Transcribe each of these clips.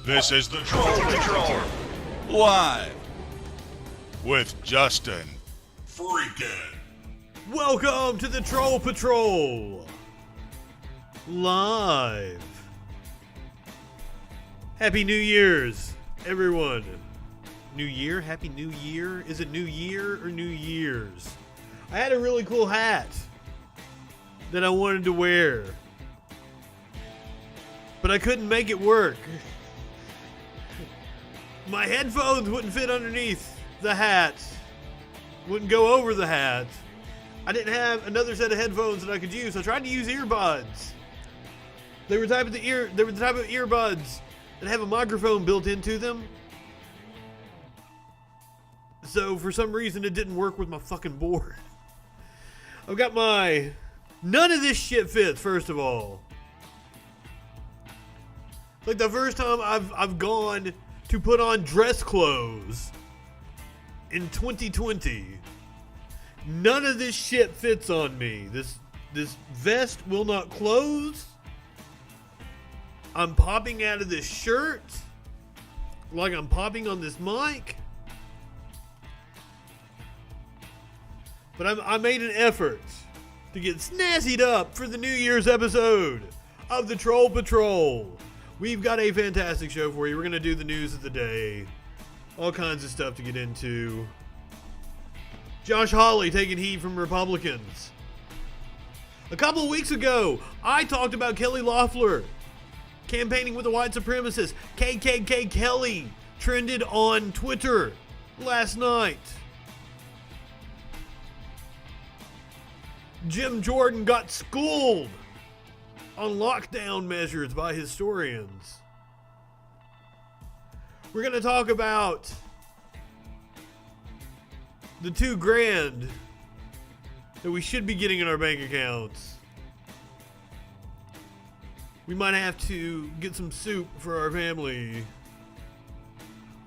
This is the Troll Patrol, live with Justin FREAKIN. Welcome to the Troll Patrol, live. Happy New Year's, everyone. New Year? Happy New Year? Is it New Year or New Year's? I had a really cool hat that I wanted to wear, but I couldn't make it work. My headphones wouldn't fit underneath the hat, wouldn't go over the hat. I didn't have another set of headphones that I could use, so I tried to use earbuds. They were the type of earbuds that have a microphone built into them. So for some reason it didn't work with my fucking board. I've got none of this shit fits, first of all. It's like the first time I've gone to put on dress clothes in 2020. None of this shit fits on me. This vest will not close. I'm popping out of this shirt like I'm popping on this mic. But I made an effort to get snazzied up for the New Year's episode of the Troll Patrol. We've got a fantastic show for you. We're going to do the news of the day. All kinds of stuff to get into. Josh Hawley taking heat from Republicans. A couple of weeks ago, I talked about Kelly Loeffler campaigning with a white supremacist. KKK Kelly trended on Twitter last night. Jim Jordan got schooled on lockdown measures by historians. We're going to talk about the $2,000 that we should be getting in our bank accounts. We might have to get some soup for our family,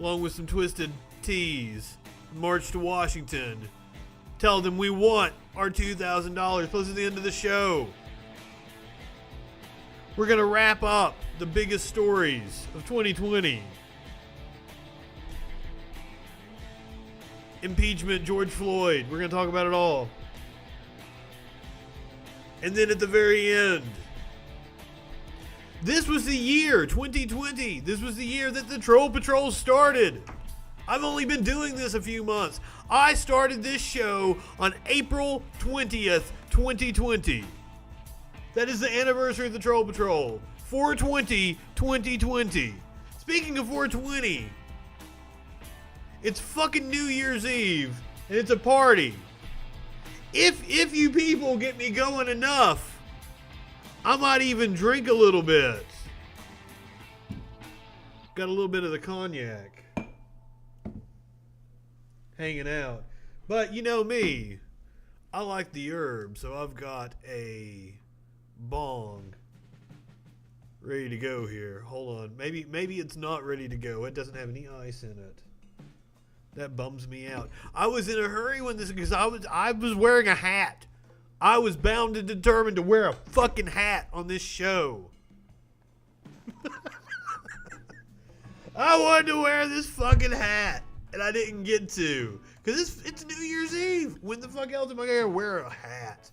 along with some twisted teas. March to Washington. Tell them we want our $2,000. Plus at the end of the show, we're going to wrap up the biggest stories of 2020. Impeachment, George Floyd. We're going to talk about it all. And then at the very end, this was the year, 2020. This was the year that the Troll Patrol started. I've only been doing this a few months. I started this show on April 20th, 2020. That is the anniversary of the Troll Patrol. 4/20/2020. Speaking of 4/20, it's fucking New Year's Eve, and it's a party. If you people get me going enough, I might even drink a little bit. Got a little bit of the cognac hanging out. But you know me, I like the herb, so I've got a bong ready to go here. Hold on. Maybe it's not ready to go. It doesn't have any ice in it. That bums me out. I was in a hurry when this, because I was wearing a hat. I was bound and determined to wear a fucking hat on this show. I wanted to wear this fucking hat, and I didn't get to. Because it's New Year's Eve. When the fuck else am I going to wear a hat?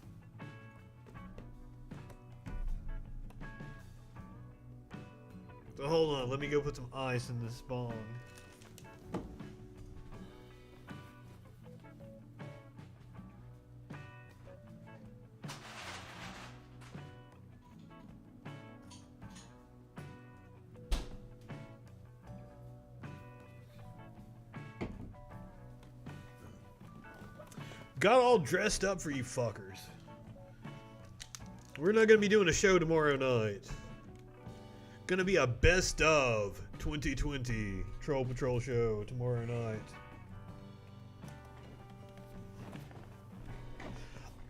So hold on, let me go put some ice in this bong. Got all dressed up for you fuckers. We're not going to be doing a show tomorrow night. Gonna be a best of 2020 Troll Patrol show tomorrow night.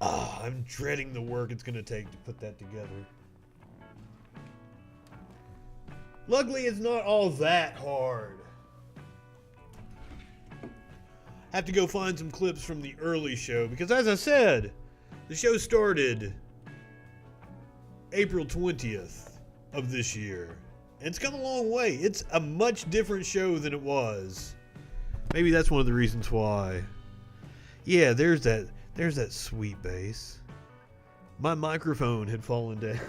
I'm dreading the work it's gonna take to put that together. Luckily, it's not all that hard. I have to go find some clips from the early show because, as I said, the show started April 20th of this year. It's come a long way. It's a much different show than it was. Maybe that's one of the reasons why. Yeah, there's that sweet bass. My microphone had fallen down.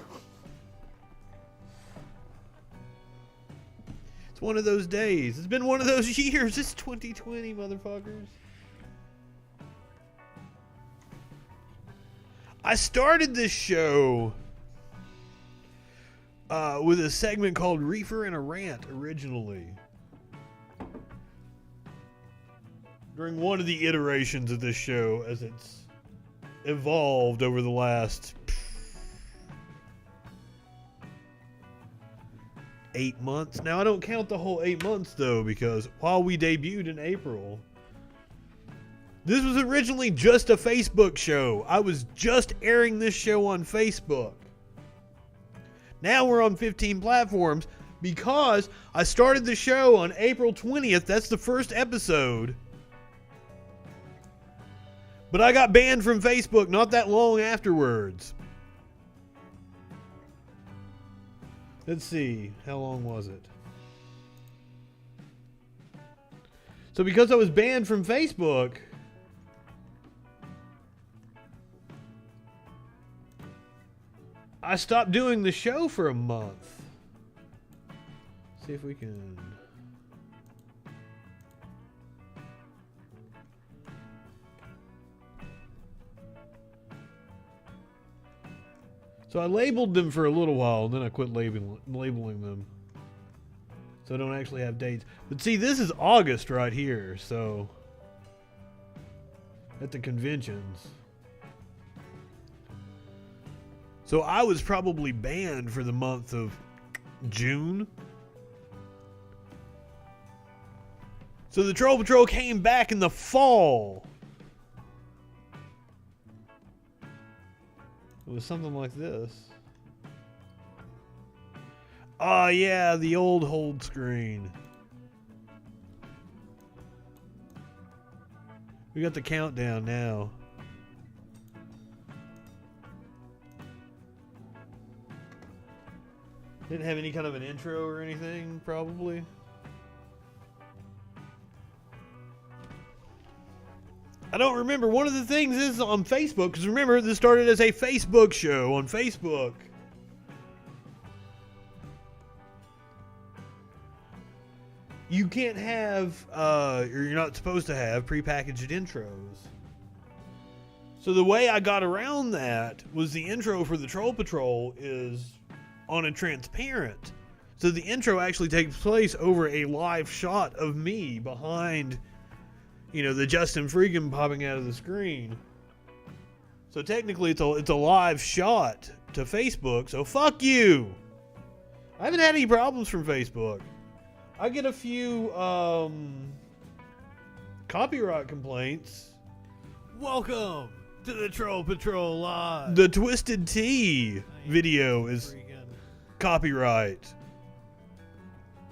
It's one of those days. It's been one of those years. It's 2020, motherfuckers. I started this show with a segment called Reefer and a Rant originally. During one of the iterations of this show as it's evolved over the last 8 months. Now, I don't count the whole 8 months, though, because while we debuted in April, this was originally just a Facebook show. I was just airing this show on Facebook. Now we're on 15 platforms because I started the show on April 20th. That's the first episode. But I got banned from Facebook not that long afterwards. Let's see. How long was it? So because I was banned from Facebook, I stopped doing the show for a month. See if we can... So I labeled them for a little while, and then I quit labeling them. So I don't actually have dates. But see, this is August right here, so... at the conventions. So I was probably banned for the month of June. So the Troll Patrol came back in the fall. It was something like this. Oh yeah, the old hold screen. We got the countdown now. Didn't have any kind of an intro or anything, probably. I don't remember. One of the things is on Facebook, because remember, this started as a Facebook show on Facebook. You can't have, or you're not supposed to have, prepackaged intros. So the way I got around that was the intro for the Troll Patrol is on a transparent. So the intro actually takes place over a live shot of me behind, you know, the Justin FREAKIN popping out of the screen. So technically it's a live shot to Facebook, so fuck you! I haven't had any problems from Facebook. I get a few copyright complaints. Welcome to the Troll Patrol Live. The Twisted Tea video is copyright.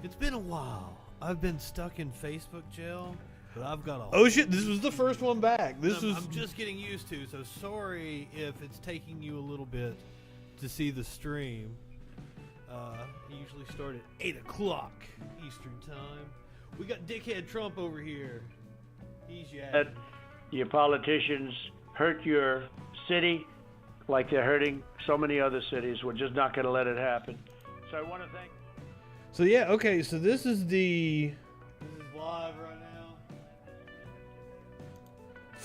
It's been a while. I've been stuck in Facebook jail, but I've got a... Oh shit, this was the first one back. I'm just getting used to, so sorry if it's taking you a little bit to see the stream. I usually start at 8 o'clock Eastern time. We got Dickhead Trump over here. He's yakking. Your politicians hurt your city like they're hurting so many other cities. We're just not going to let it happen. So I want to thank... So yeah, okay, so this is This is live right now.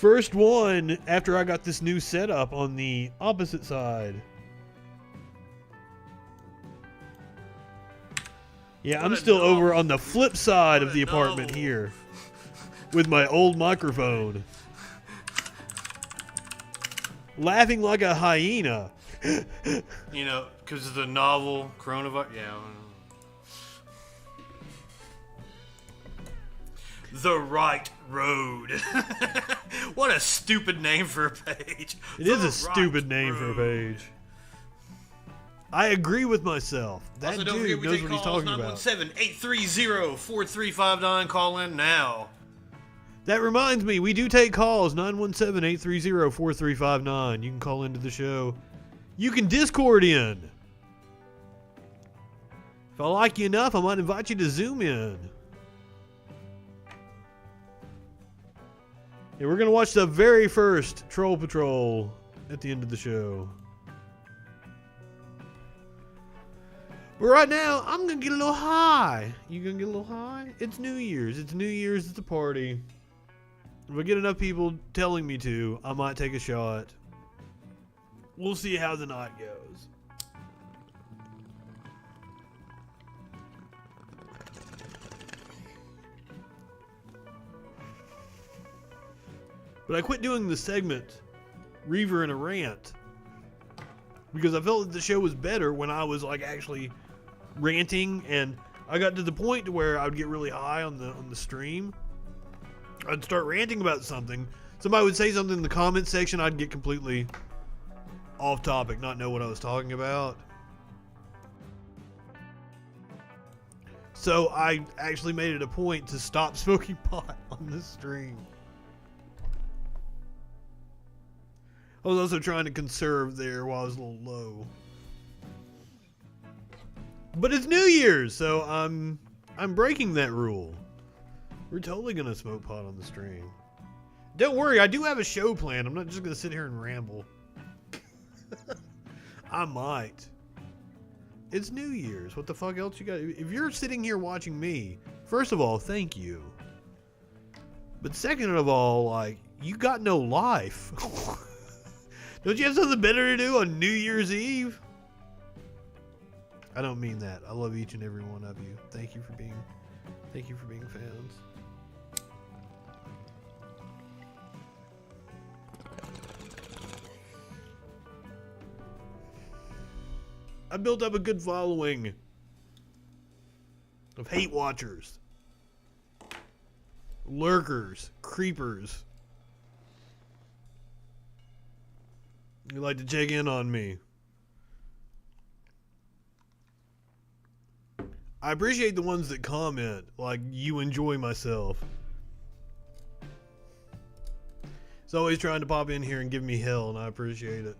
first one after I got this new setup on the opposite side. Yeah, I'm still over on the flip side of the apartment here with my old microphone. Laughing like a hyena. You know, because of the novel coronavirus. Yeah. The Right Road. What a stupid name for a page. It is a stupid name for a page. I agree with myself. That Also, don't dude forget we knows take what he's calls, talking about. 917-830-4359. Call in now. That reminds me, we do take calls, 917-830-4359. You can call into the show. You can Discord in. If I like you enough, I might invite you to Zoom in. And we're going to watch the very first Troll Patrol at the end of the show. But right now, I'm going to get a little high. You going to get a little high? It's New Year's. It's New Year's. It's a party. If I get enough people telling me to, I might take a shot. We'll see how the night goes. But I quit doing the segment, Reaver in a Rant, because I felt that the show was better when I was like actually ranting, and I got to the point to where I would get really high on the stream. I'd start ranting about something. Somebody would say something in the comment section, I'd get completely off topic, not know what I was talking about. So I actually made it a point to stop smoking pot on the stream. I was also trying to conserve there while I was a little low. But it's New Year's, so I'm breaking that rule. We're totally gonna smoke pot on the stream. Don't worry, I do have a show planned. I'm not just gonna sit here and ramble. I might. It's New Year's. What the fuck else you got? If you're sitting here watching me, first of all, thank you. But second of all, like, you got no life. Don't you have something better to do on New Year's Eve? I don't mean that. I love each and every one of you. Thank you for being fans. I built up a good following of hate watchers, lurkers, creepers. You like to check in on me. I appreciate the ones that comment, like, you enjoy myself. It's always trying to pop in here and give me hell, and I appreciate it.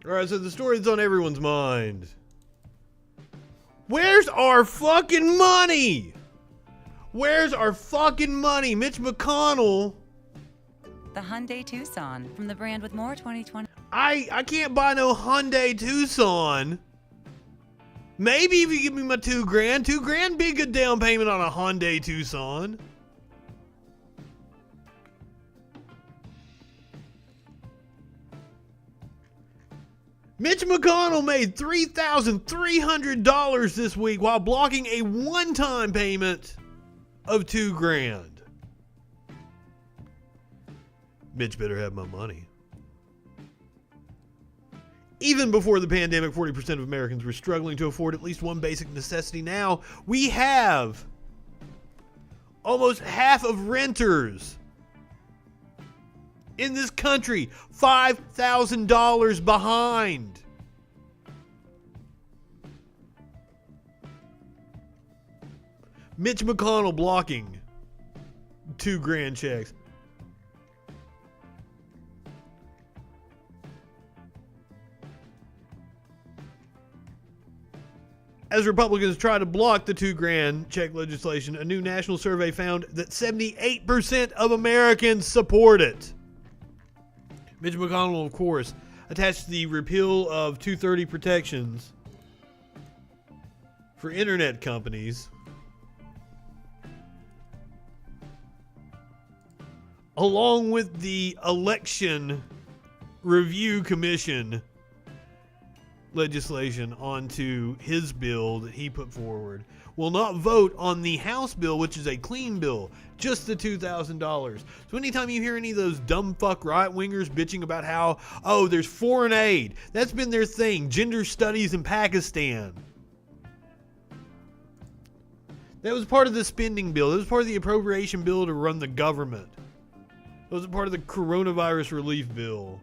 Alright, so the story that's on everyone's mind. Where's our fucking money? Where's our fucking money? Mitch McConnell. The Hyundai Tucson from the brand with more 2020. I can't buy no Hyundai Tucson. Maybe if you give me my $2,000. $2,000 be a good down payment on a Hyundai Tucson. Mitch McConnell made $3,300 this week while blocking a one-time payment of $2,000. Mitch better have my money. Even before the pandemic, 40% of Americans were struggling to afford at least one basic necessity. Now, we have almost half of renters in this country $5,000 behind. Mitch McConnell blocking $2,000 checks. As Republicans try to block the $2,000 check legislation, a new national survey found that 78% of Americans support it. Mitch McConnell, of course, attached the repeal of 230 protections for internet companies, along with the Election Review Commission legislation onto his bill that he put forward. Will not vote on the House bill, which is a clean bill, just the $2,000. So anytime you hear any of those dumb fuck right-wingers bitching about how, oh, there's foreign aid, that's been their thing, gender studies in Pakistan. That was part of the spending bill. That was part of the appropriation bill to run the government. That was part of the coronavirus relief bill.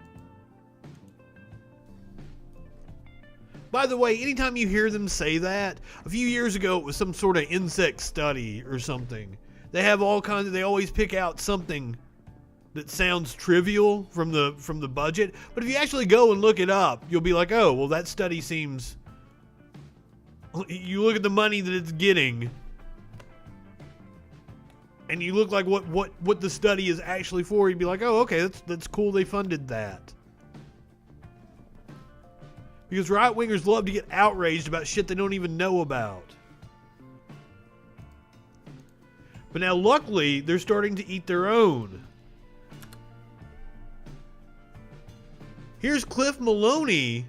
By the way, anytime you hear them say that, a few years ago it was some sort of insect study or something. They have all kinds of, they always pick out something that sounds trivial from the budget. But if you actually go and look it up, you'll be like, oh, well, that study seems... You look at the money that it's getting, and you look like what the study is actually for, you'd be like, oh, okay, that's cool they funded that. Because right-wingers love to get outraged about shit they don't even know about. But now, luckily, they're starting to eat their own. Here's Cliff Maloney,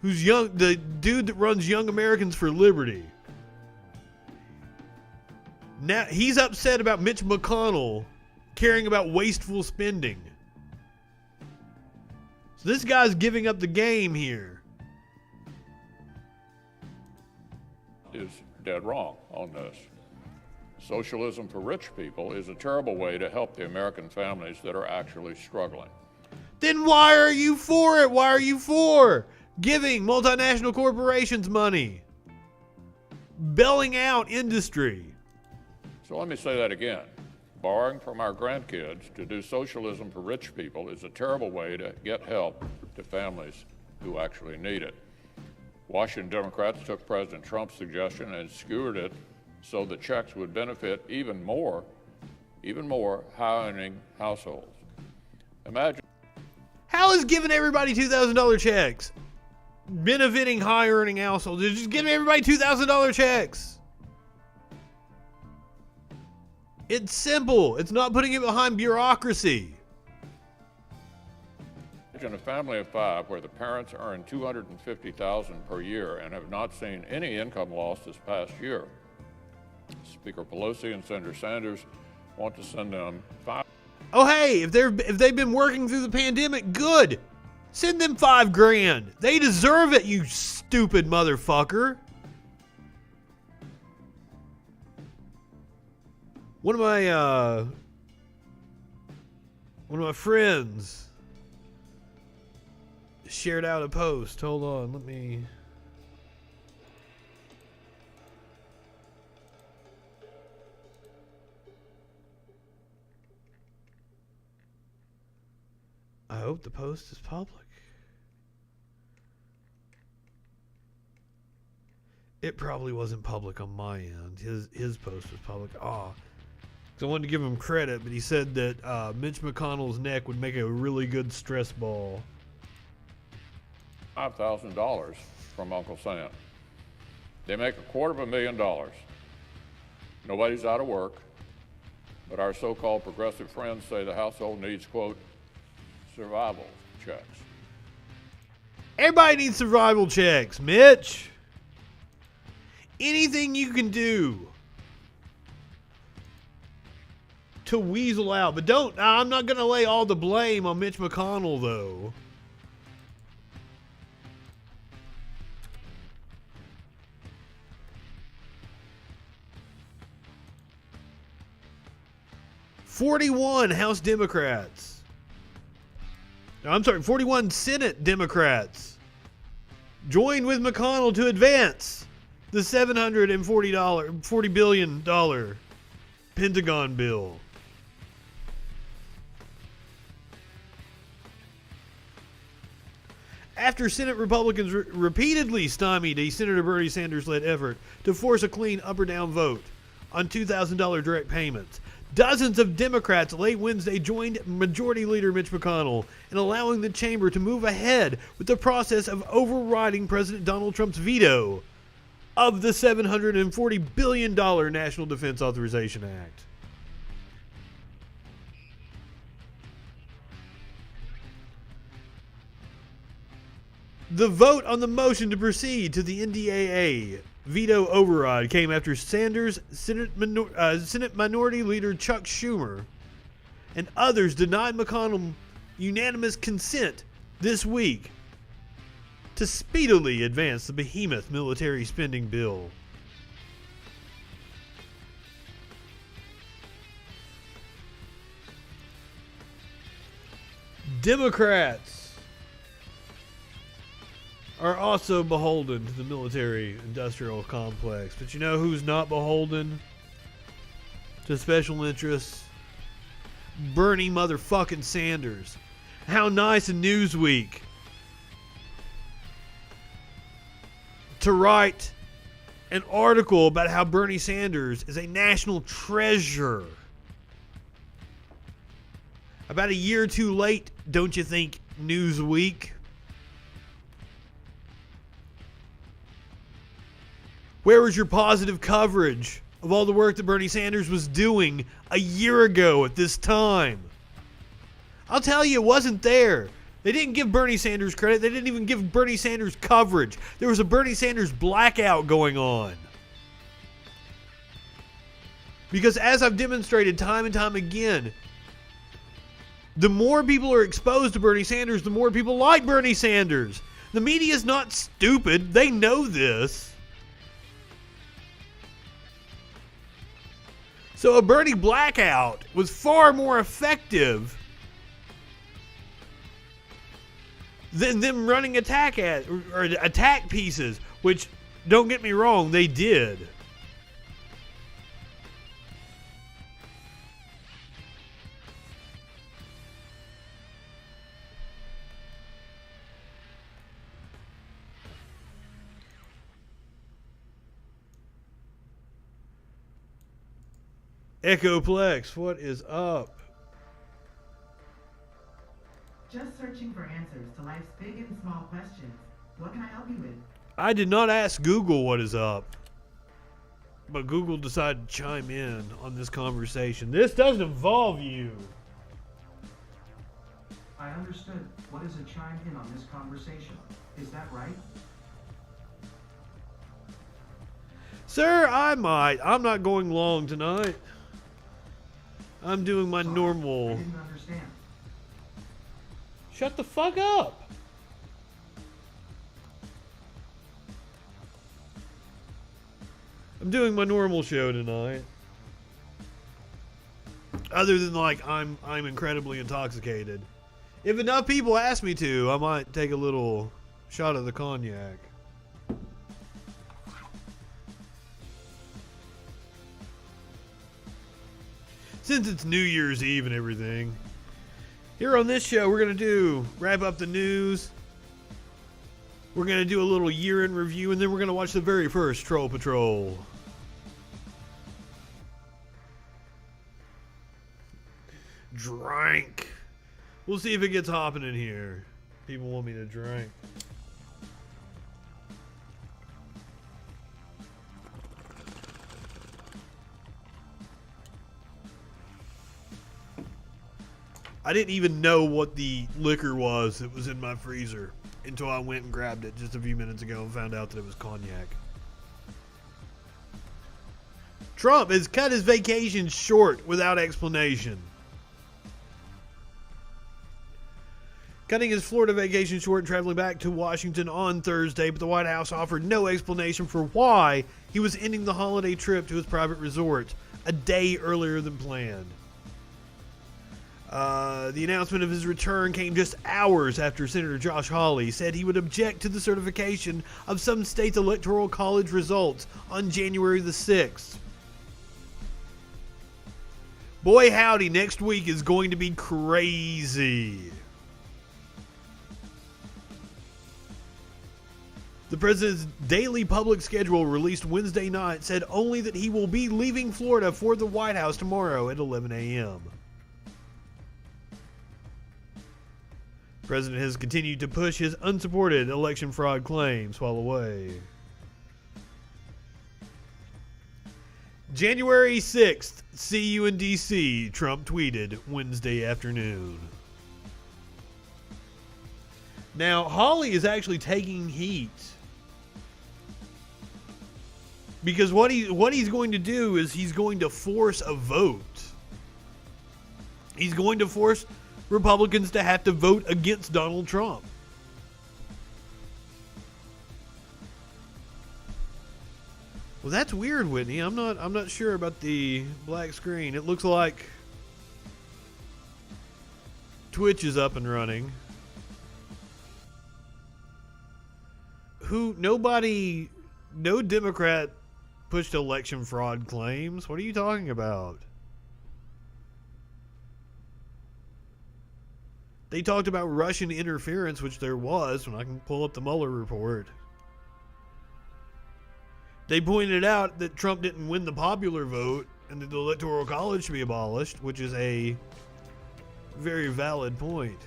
who's the dude that runs Young Americans for Liberty. Now he's upset about Mitch McConnell caring about wasteful spending. So this guy's giving up the game here. Is dead wrong on this. Socialism for rich people is a terrible way to help the American families that are actually struggling. Then why are you for it? Why are you for giving multinational corporations money? Bailing out industry. So let me say that again. Borrowing from our grandkids to do socialism for rich people is a terrible way to get help to families who actually need it. Washington Democrats took President Trump's suggestion and skewered it so the checks would benefit even more high-earning households. Imagine. How is giving everybody $2,000 checks benefiting high-earning households? They're just giving everybody $2,000 checks. It's simple. It's not putting it behind bureaucracy. Imagine a family of five where the parents earn $250,000 per year and have not seen any income loss this past year. Speaker Pelosi and Senator Sanders want to send them $5. Oh, hey, if they've been working through the pandemic, good. Send them $5,000. They deserve it, you stupid motherfucker. One of my friends shared out a post. Hold on, let me. I hope the post is public. It probably wasn't public on my end. His post was public. I wanted to give him credit, but he said that Mitch McConnell's neck would make a really good stress ball. $5,000 from Uncle Sam. They make $250,000. Nobody's out of work, but our so-called progressive friends say the household needs, quote, survival checks. Everybody needs survival checks, Mitch. Anything you can do to weasel out. But I'm not going to lay all the blame on Mitch McConnell, though. "41 House Democrats. I'm sorry, 41 Senate Democrats joined with McConnell to advance the $40 billion Pentagon bill. After Senate Republicans repeatedly stymied a Senator Bernie Sanders-led effort to force a clean up or down vote on $2,000 direct payments, dozens of Democrats late Wednesday joined Majority Leader Mitch McConnell in allowing the chamber to move ahead with the process of overriding President Donald Trump's veto of the $740 billion National Defense Authorization Act. The vote on the motion to proceed to the NDAA veto override came after Sanders, Senate Minority Leader Chuck Schumer, and others denied McConnell unanimous consent this week to speedily advance the behemoth military spending bill. Democrats are also beholden to the military-industrial complex. But you know who's not beholden to special interests. Bernie motherfucking Sanders. How nice in Newsweek to write an article about how Bernie Sanders is a national treasure. About a year too late, don't you think, Newsweek? Where was your positive coverage of all the work that Bernie Sanders was doing a year ago at this time? I'll tell you, it wasn't there. They didn't give Bernie Sanders credit. They didn't even give Bernie Sanders coverage. There was a Bernie Sanders blackout going on. Because as I've demonstrated time and time again, the more people are exposed to Bernie Sanders, the more people like Bernie Sanders. The media is not stupid. They know this. So a Bernie blackout was far more effective than them running attack pieces, which, don't get me wrong, they did. Echoplex, what is up? Just searching for answers to life's big and small questions. What can I help you with? I did not ask Google what is up, but Google decided to chime in on this conversation. This doesn't involve you. I understood. What is a chime in on this conversation? Is that right? Sir, I might. I'm not going long tonight. I'm doing my Sorry, normal. I didn't understand. Shut the fuck up. I'm doing my normal show tonight. Other than like I'm incredibly intoxicated. If enough people ask me to, I might take a little shot of the cognac. Since it's New Year's Eve and everything, here on this show we're going to wrap up the news. We're going to do a little year-end review, and then we're going to watch the very first Troll Patrol. Drink. We'll see if it gets hopping in here. People want me to drink. I didn't even know what the liquor was that was in my freezer until I went and grabbed it just a few minutes ago and found out that it was cognac. Trump has cut his vacation short without explanation. Cutting his Florida vacation short and traveling back to Washington on Thursday, but the White House offered no explanation for why he was ending the holiday trip to his private resort a day earlier than planned. The announcement of his return came just hours after Senator Josh Hawley said he would object to the certification of some states' electoral college results on January the 6th. Boy howdy, next week is going to be crazy. The president's daily public schedule released Wednesday night said only that he will be leaving Florida for the White House tomorrow at 11 a.m. The president has continued to push his unsupported election fraud claims while away. January 6th, see you in D.C., Trump tweeted Wednesday afternoon. Now, Hawley is actually taking heat. Because what he's going to do is he's going to force a vote. He's going to force Republicans to have to vote against Donald Trump. Well, that's weird, Whitney. I'm not sure about the black screen. It looks like Twitch is up and running. No Democrat pushed election fraud claims. What are you talking about? They talked about Russian interference, which there was, when I can pull up the Mueller report. They pointed out that Trump didn't win the popular vote and that the Electoral College should be abolished, which is a very valid point.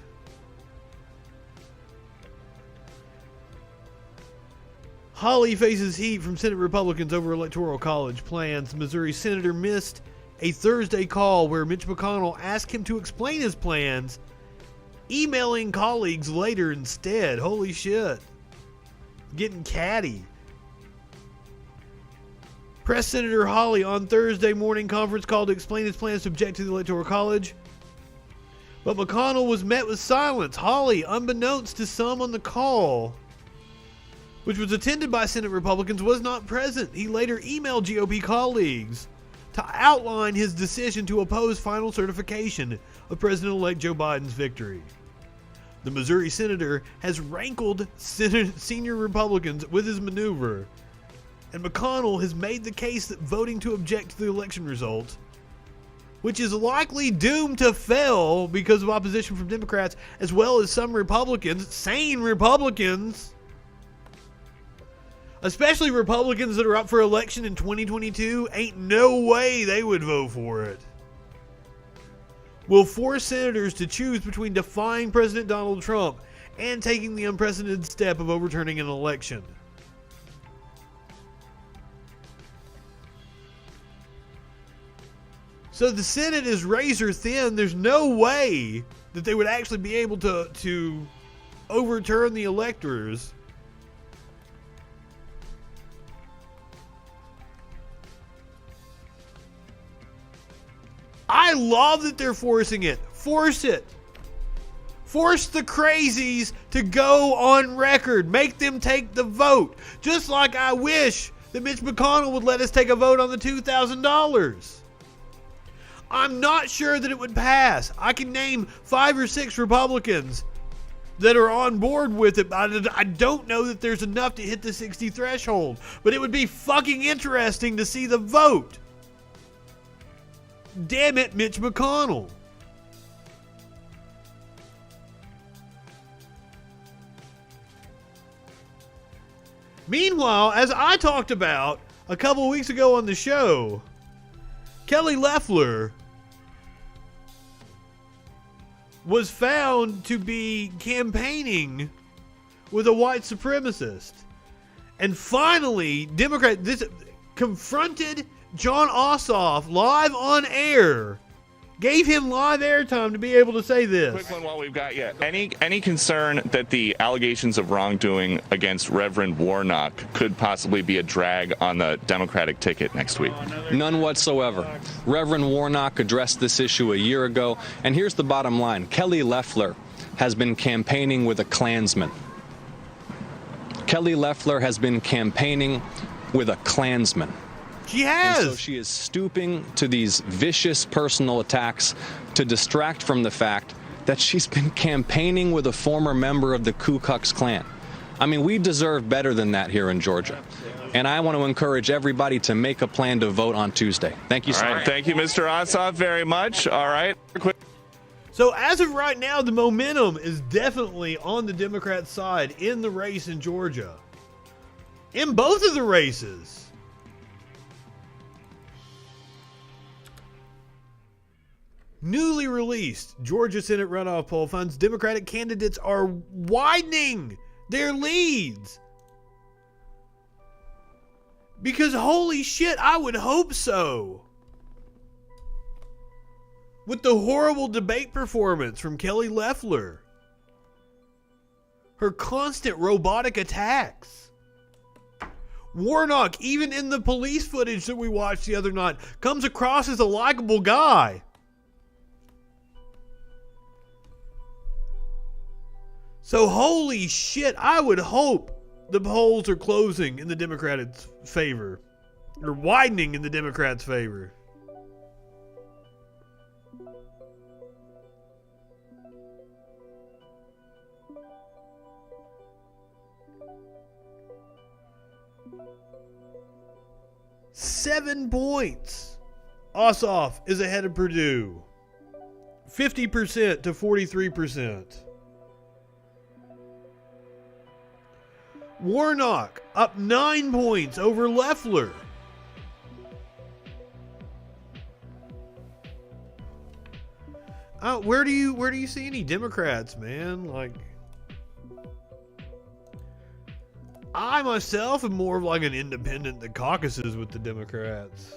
Hawley faces heat from Senate Republicans over Electoral College plans. The Missouri senator missed a Thursday call where Mitch McConnell asked him to explain his plans, emailing colleagues later instead. Holy shit. Getting catty. Press Senator Hawley on Thursday morning conference call to explain his plans to object to the Electoral College. But McConnell was met with silence. Hawley, unbeknownst to some on the call, which was attended by Senate Republicans, was not present. He later emailed GOP colleagues to outline his decision to oppose final certification of President-elect Joe Biden's victory. The Missouri senator has rankled senior Republicans with his maneuver, and McConnell has made the case that voting to object to the election result, which is likely doomed to fail because of opposition from Democrats as well as some Republicans, sane Republicans, especially Republicans that are up for election in 2022, ain't no way they would vote for it, will force senators to choose between defying President Donald Trump and taking the unprecedented step of overturning an election. So the Senate is razor thin. There's no way that they would actually be able to overturn the electors. I love that they're forcing it. Force it. Force the crazies to go on record. Make them take the vote. Just like I wish that Mitch McConnell would let us take a vote on the $2,000. I'm not sure that it would pass. I can name 5 or 6 Republicans that are on board with it. I don't know that there's enough to hit the 60 threshold. But it would be fucking interesting to see the vote. Damn it, Mitch McConnell. Meanwhile, as I talked about a couple weeks ago on the show, Kelly Loeffler was found to be campaigning with a white supremacist. And finally, Democrats confronted John Ossoff live on air, gave him live airtime to be able to say this. Quick one while we've got you. Any concern that the allegations of wrongdoing against Reverend Warnock could possibly be a drag on the Democratic ticket next week? None whatsoever. Reverend Warnock addressed this issue a year ago, and here's the bottom line. Kelly Loeffler has been campaigning with a Klansman. Kelly Loeffler has been campaigning with a Klansman. She has. And so she is stooping to these vicious personal attacks to distract from the fact that she's been campaigning with a former member of the Ku Klux Klan. I mean, we deserve better than that here in Georgia. And I want to encourage everybody to make a plan to vote on Tuesday. Thank you so much. Thank you, Mr. Ossoff, very much. All right. So as of right now, the momentum is definitely on the Democrat side in the race in Georgia. In both of the races. Newly released Georgia Senate runoff poll finds Democratic candidates are widening their leads. Because holy shit, I would hope so. With the horrible debate performance from Kelly Loeffler. Her constant robotic attacks. Warnock, even in the police footage that we watched the other night, comes across as a likable guy. So holy shit, I would hope the polls are closing in the Democrats' favor. Or widening in the Democrats' favor. "7 points. Ossoff is ahead of Purdue. 50% to 43%. Warnock up 9 points over Loeffler. Where do you see any Democrats, man? Like, I myself am more of like an independent that caucuses with the Democrats.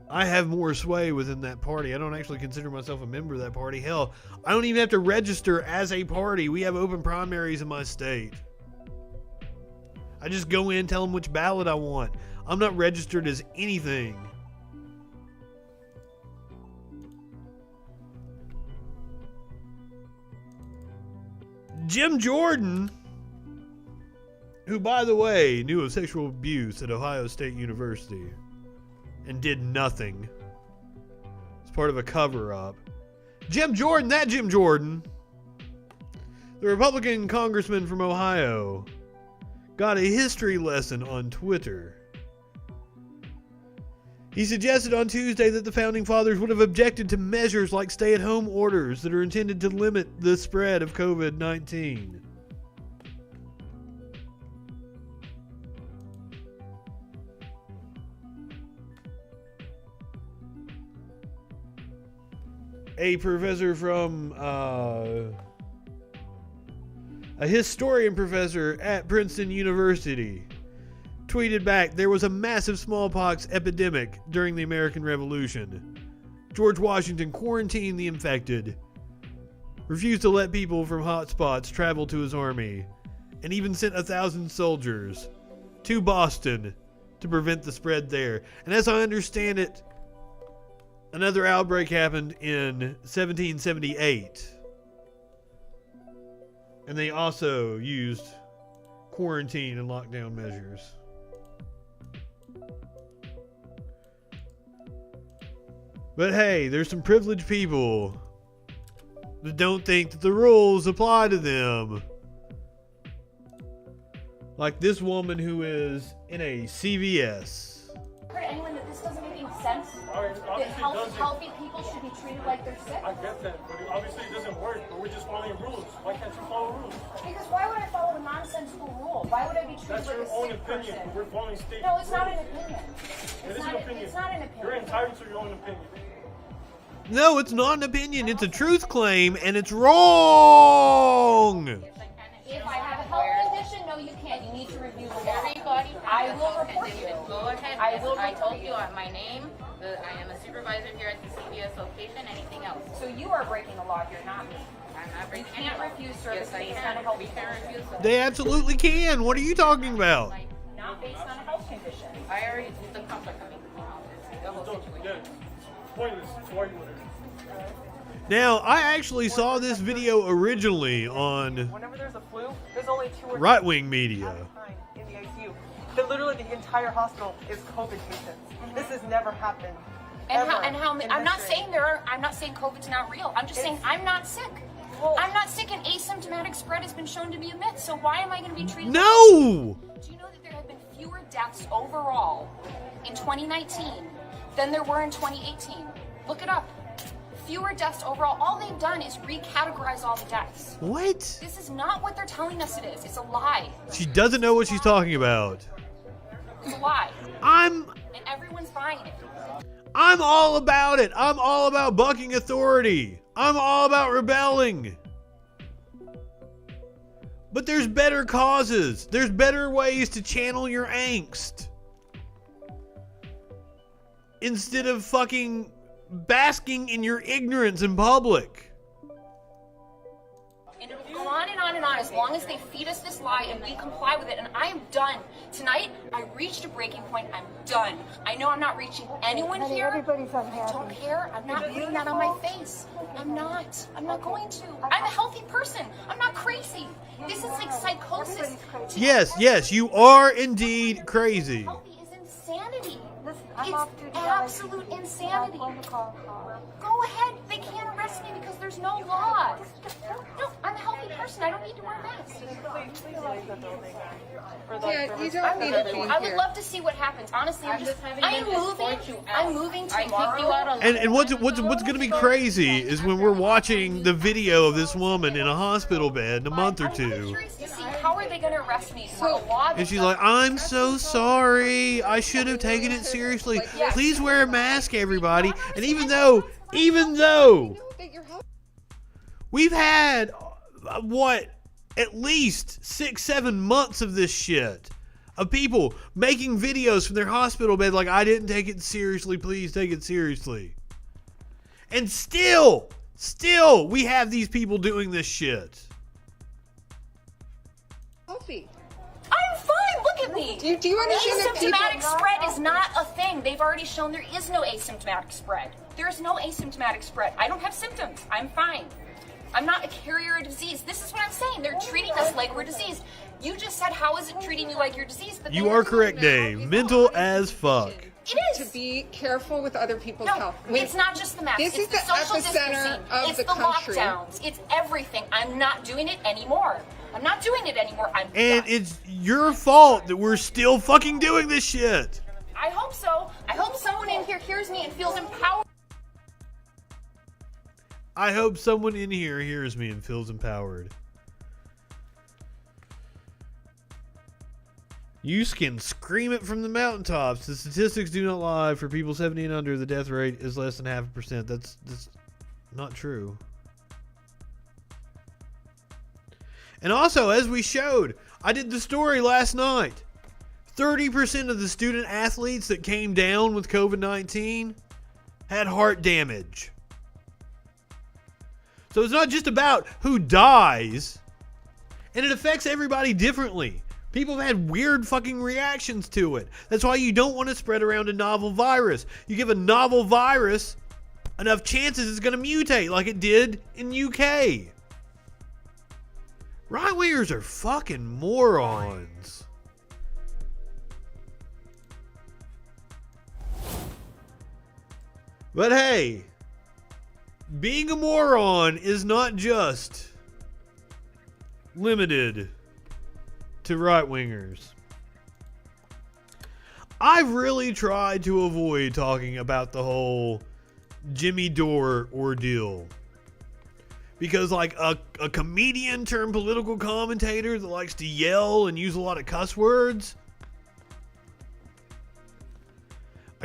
I have more sway within that party. I don't actually consider myself a member of that party. Hell, I don't even have to register as a party. We have open primaries in my state. I just go in, tell them which ballot I want. I'm not registered as anything. Jim Jordan, who, by the way, knew of sexual abuse at Ohio State University and did nothing. It's part of a cover-up. Jim Jordan, the Republican congressman from Ohio, got a history lesson on Twitter. He suggested on Tuesday that the Founding Fathers would have objected to measures like stay-at-home orders that are intended to limit the spread of COVID-19. A professor from, a historian professor at Princeton University, tweeted back, there was a massive smallpox epidemic during the American Revolution. George Washington quarantined the infected, refused to let people from hotspots travel to his army, and even sent 1,000 soldiers to Boston to prevent the spread there. And as I understand it, another outbreak happened in 1778. And they also used quarantine and lockdown measures. But hey, there's some privileged people that don't think that the rules apply to them. Like this woman who is in a CVS. Heard anyone that this doesn't make any sense? That healthy people should be treated like they're sick? I get that, but obviously it doesn't work, but we're just following rules. Why can't you follow rules? Because why would I follow a nonsensical rule? Why would I be treated like a sick person? But we're following state. No, it's not an opinion. It is an opinion. It's not an opinion. You're entitled to your own opinion. No, it's not an opinion. It's a truth claim, and it's wrong. If I have a health condition, no, you can't. You need to review the law. Everybody, I will report you. Go ahead. I will I report told you my name. I am a supervisor here at the CVS location. Anything else? So you are breaking the law here, not me. I'm not breaking You can't refuse service based on a health condition. They absolutely can. What are you talking about? Not based on a health condition. I already told the cops are coming. The whole situation. Yeah, it's pointless to argue with her. Now, I actually saw this video originally on Whenever there's a flu, there's only 2 or 3 right-wing media. in the ICU. That literally the entire hospital is COVID patients. This has never happened. And I'm not saying I'm not saying COVID's not real. I'm just saying I'm not sick. I'm not sick, and asymptomatic spread has been shown to be a myth. So why am I going to be treated? No. Do you know that there have been fewer deaths overall in 2019 than there were in 2018? Look it up. Fewer deaths overall. All they've done is recategorize all the deaths. What? This is not what they're telling us it is. It's a lie. She doesn't know what she's talking about. It's a lie. And everyone's buying it. I'm all about it. I'm all about bucking authority. I'm all about rebelling. But there's better causes. There's better ways to channel your angst. Instead of fucking basking in your ignorance in public. And it'll go on and on and on as long as they feed us this lie and we comply with it. And I am done. Tonight, I reached a breaking point. I'm done. I know I'm not reaching anyone here. Everybody's unhappy. I don't care. I'm not putting that on my face. I'm not. I'm not going to. I'm a healthy person. I'm not crazy. This is like psychosis. Yes, you are indeed crazy. Healthy is insanity. It's absolute insanity. Go ahead. They can't arrest me because there's no law. No, I'm a healthy person. I don't need to wear a mask. Yeah, you don't need to be I would love to see what happens. Honestly, I'm moving tomorrow. And what's going to be crazy is when we're watching the video of this woman in a hospital bed in a month or two. How are they going to arrest me? And she's like, I'm so sorry. I should have taken it seriously. Please wear a mask, everybody. And even though we've had, at least 6-7 months of this shit. Of people making videos from their hospital bed like, I didn't take it seriously. Please take it seriously. And still, we have these people doing this shit. Healthy. I'm fine. Look at me. Do you understand that asymptomatic spread is not a thing. They've already shown there is no asymptomatic spread. There is no asymptomatic spread. I don't have symptoms. I'm fine. I'm not a carrier of disease. This is what I'm saying. They're treating us like we're diseased. You just said, how is it treating you like you're diseased? But you are correct, Dave. Mental as fuck. It is. To be careful with other people's health. It's not just the mask. This is the social epicenter distancing. of it's the country. Lockdowns. It's everything. I'm not doing it anymore. I'm And it's your fault that we're still fucking doing this shit. I hope so. I hope someone in here hears me and feels empowered. I hope someone in here hears me and feels empowered. You can scream it from the mountaintops. The statistics do not lie. For people 70 and under, the death rate is less than 0.5%. That's not true. And also, as we showed, I did the story last night. 30% of the student athletes that came down with COVID-19 had heart damage. So it's not just about who dies, and it affects everybody differently. People have had weird fucking reactions to it. That's why you don't want to spread around a novel virus. You give a novel virus enough chances it's going to mutate like it did in UK. Right-wingers are fucking morons. But hey, being a moron is not just limited to right-wingers. I've really tried to avoid talking about the whole Jimmy Dore ordeal. Because like a comedian turned political commentator that likes to yell and use a lot of cuss words,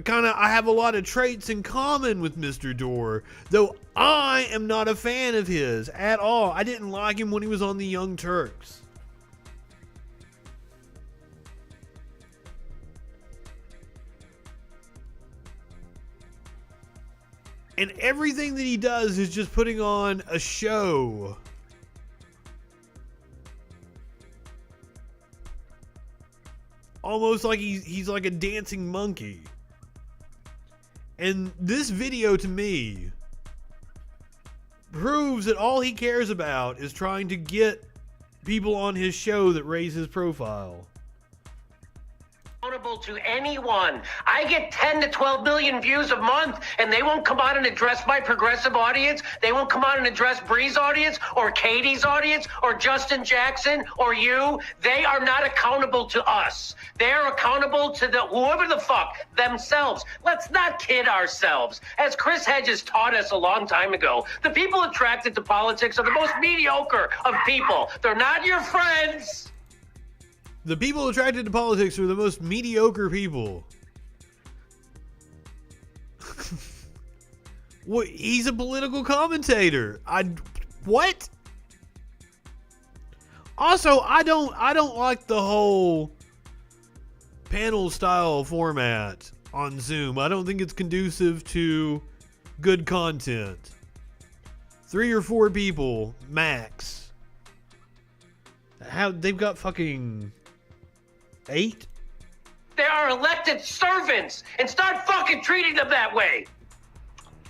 I have a lot of traits in common with Mr. Dore, though I am not a fan of his at all. I didn't like him when he was on the Young Turks. And everything that he does is just putting on a show. Almost like he's like a dancing monkey. And this video to me proves that all he cares about is trying to get people on his show that raise his profile. Accountable to anyone. I get 10 to 12 million views a month, and they won't come out and address my progressive audience. They won't come out and address Bree's audience, or Katie's audience, or Justin Jackson, or you. They are not accountable to us. They are accountable to whoever the fuck themselves. Let's not kid ourselves. As Chris Hedges taught us a long time ago, the people attracted to politics are the most mediocre of people. They're not your friends. The people attracted to politics are the most mediocre people. What? He's a political commentator. What? Also, I don't like the whole panel style format on Zoom. I don't think it's conducive to good content. 3 or 4 people max. How they've got fucking 8? They are elected servants, and start fucking treating them that way.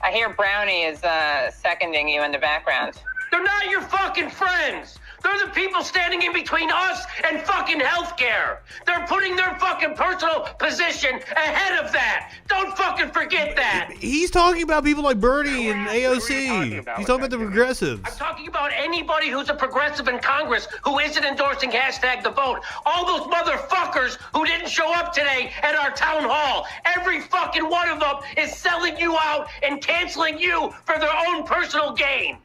I hear Brownie is seconding you in the background. They're not your fucking friends. They're the people standing in between us and fucking healthcare. They're putting their fucking personal position ahead of that. Don't fucking forget that. He's talking about people like Bernie and AOC. He's talking about the progressives. I'm talking about anybody who's a progressive in Congress who isn't endorsing hashtag the vote. All those motherfuckers who didn't show up today at our town hall. Every fucking one of them is selling you out and canceling you for their own personal gain.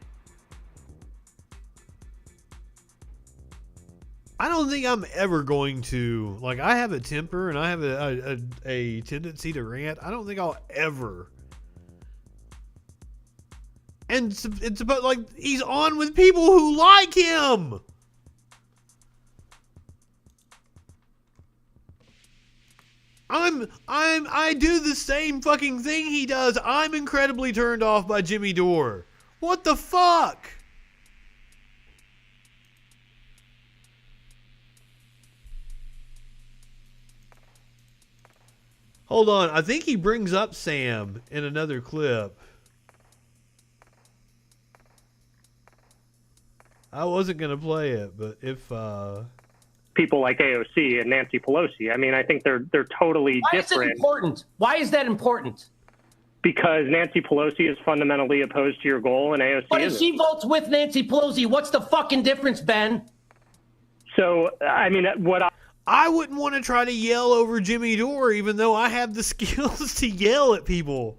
I don't think I'm ever going to, like, I have a temper and I have a tendency to rant. I don't think I'll ever. And it's about, like, he's on with people who like him. I do the same fucking thing he does. I'm incredibly turned off by Jimmy Dore. What the fuck? Hold on, I think he brings up Sam in another clip. I wasn't going to play it, but if... people like AOC and Nancy Pelosi, I mean, I think they're totally different. Why is it important? Why is that important? Because Nancy Pelosi is fundamentally opposed to your goal and AOC But if isn't. she votes with Nancy Pelosi, what's the fucking difference, Ben? So, I mean, I wouldn't want to try to yell over Jimmy Dore, even though I have the skills to yell at people.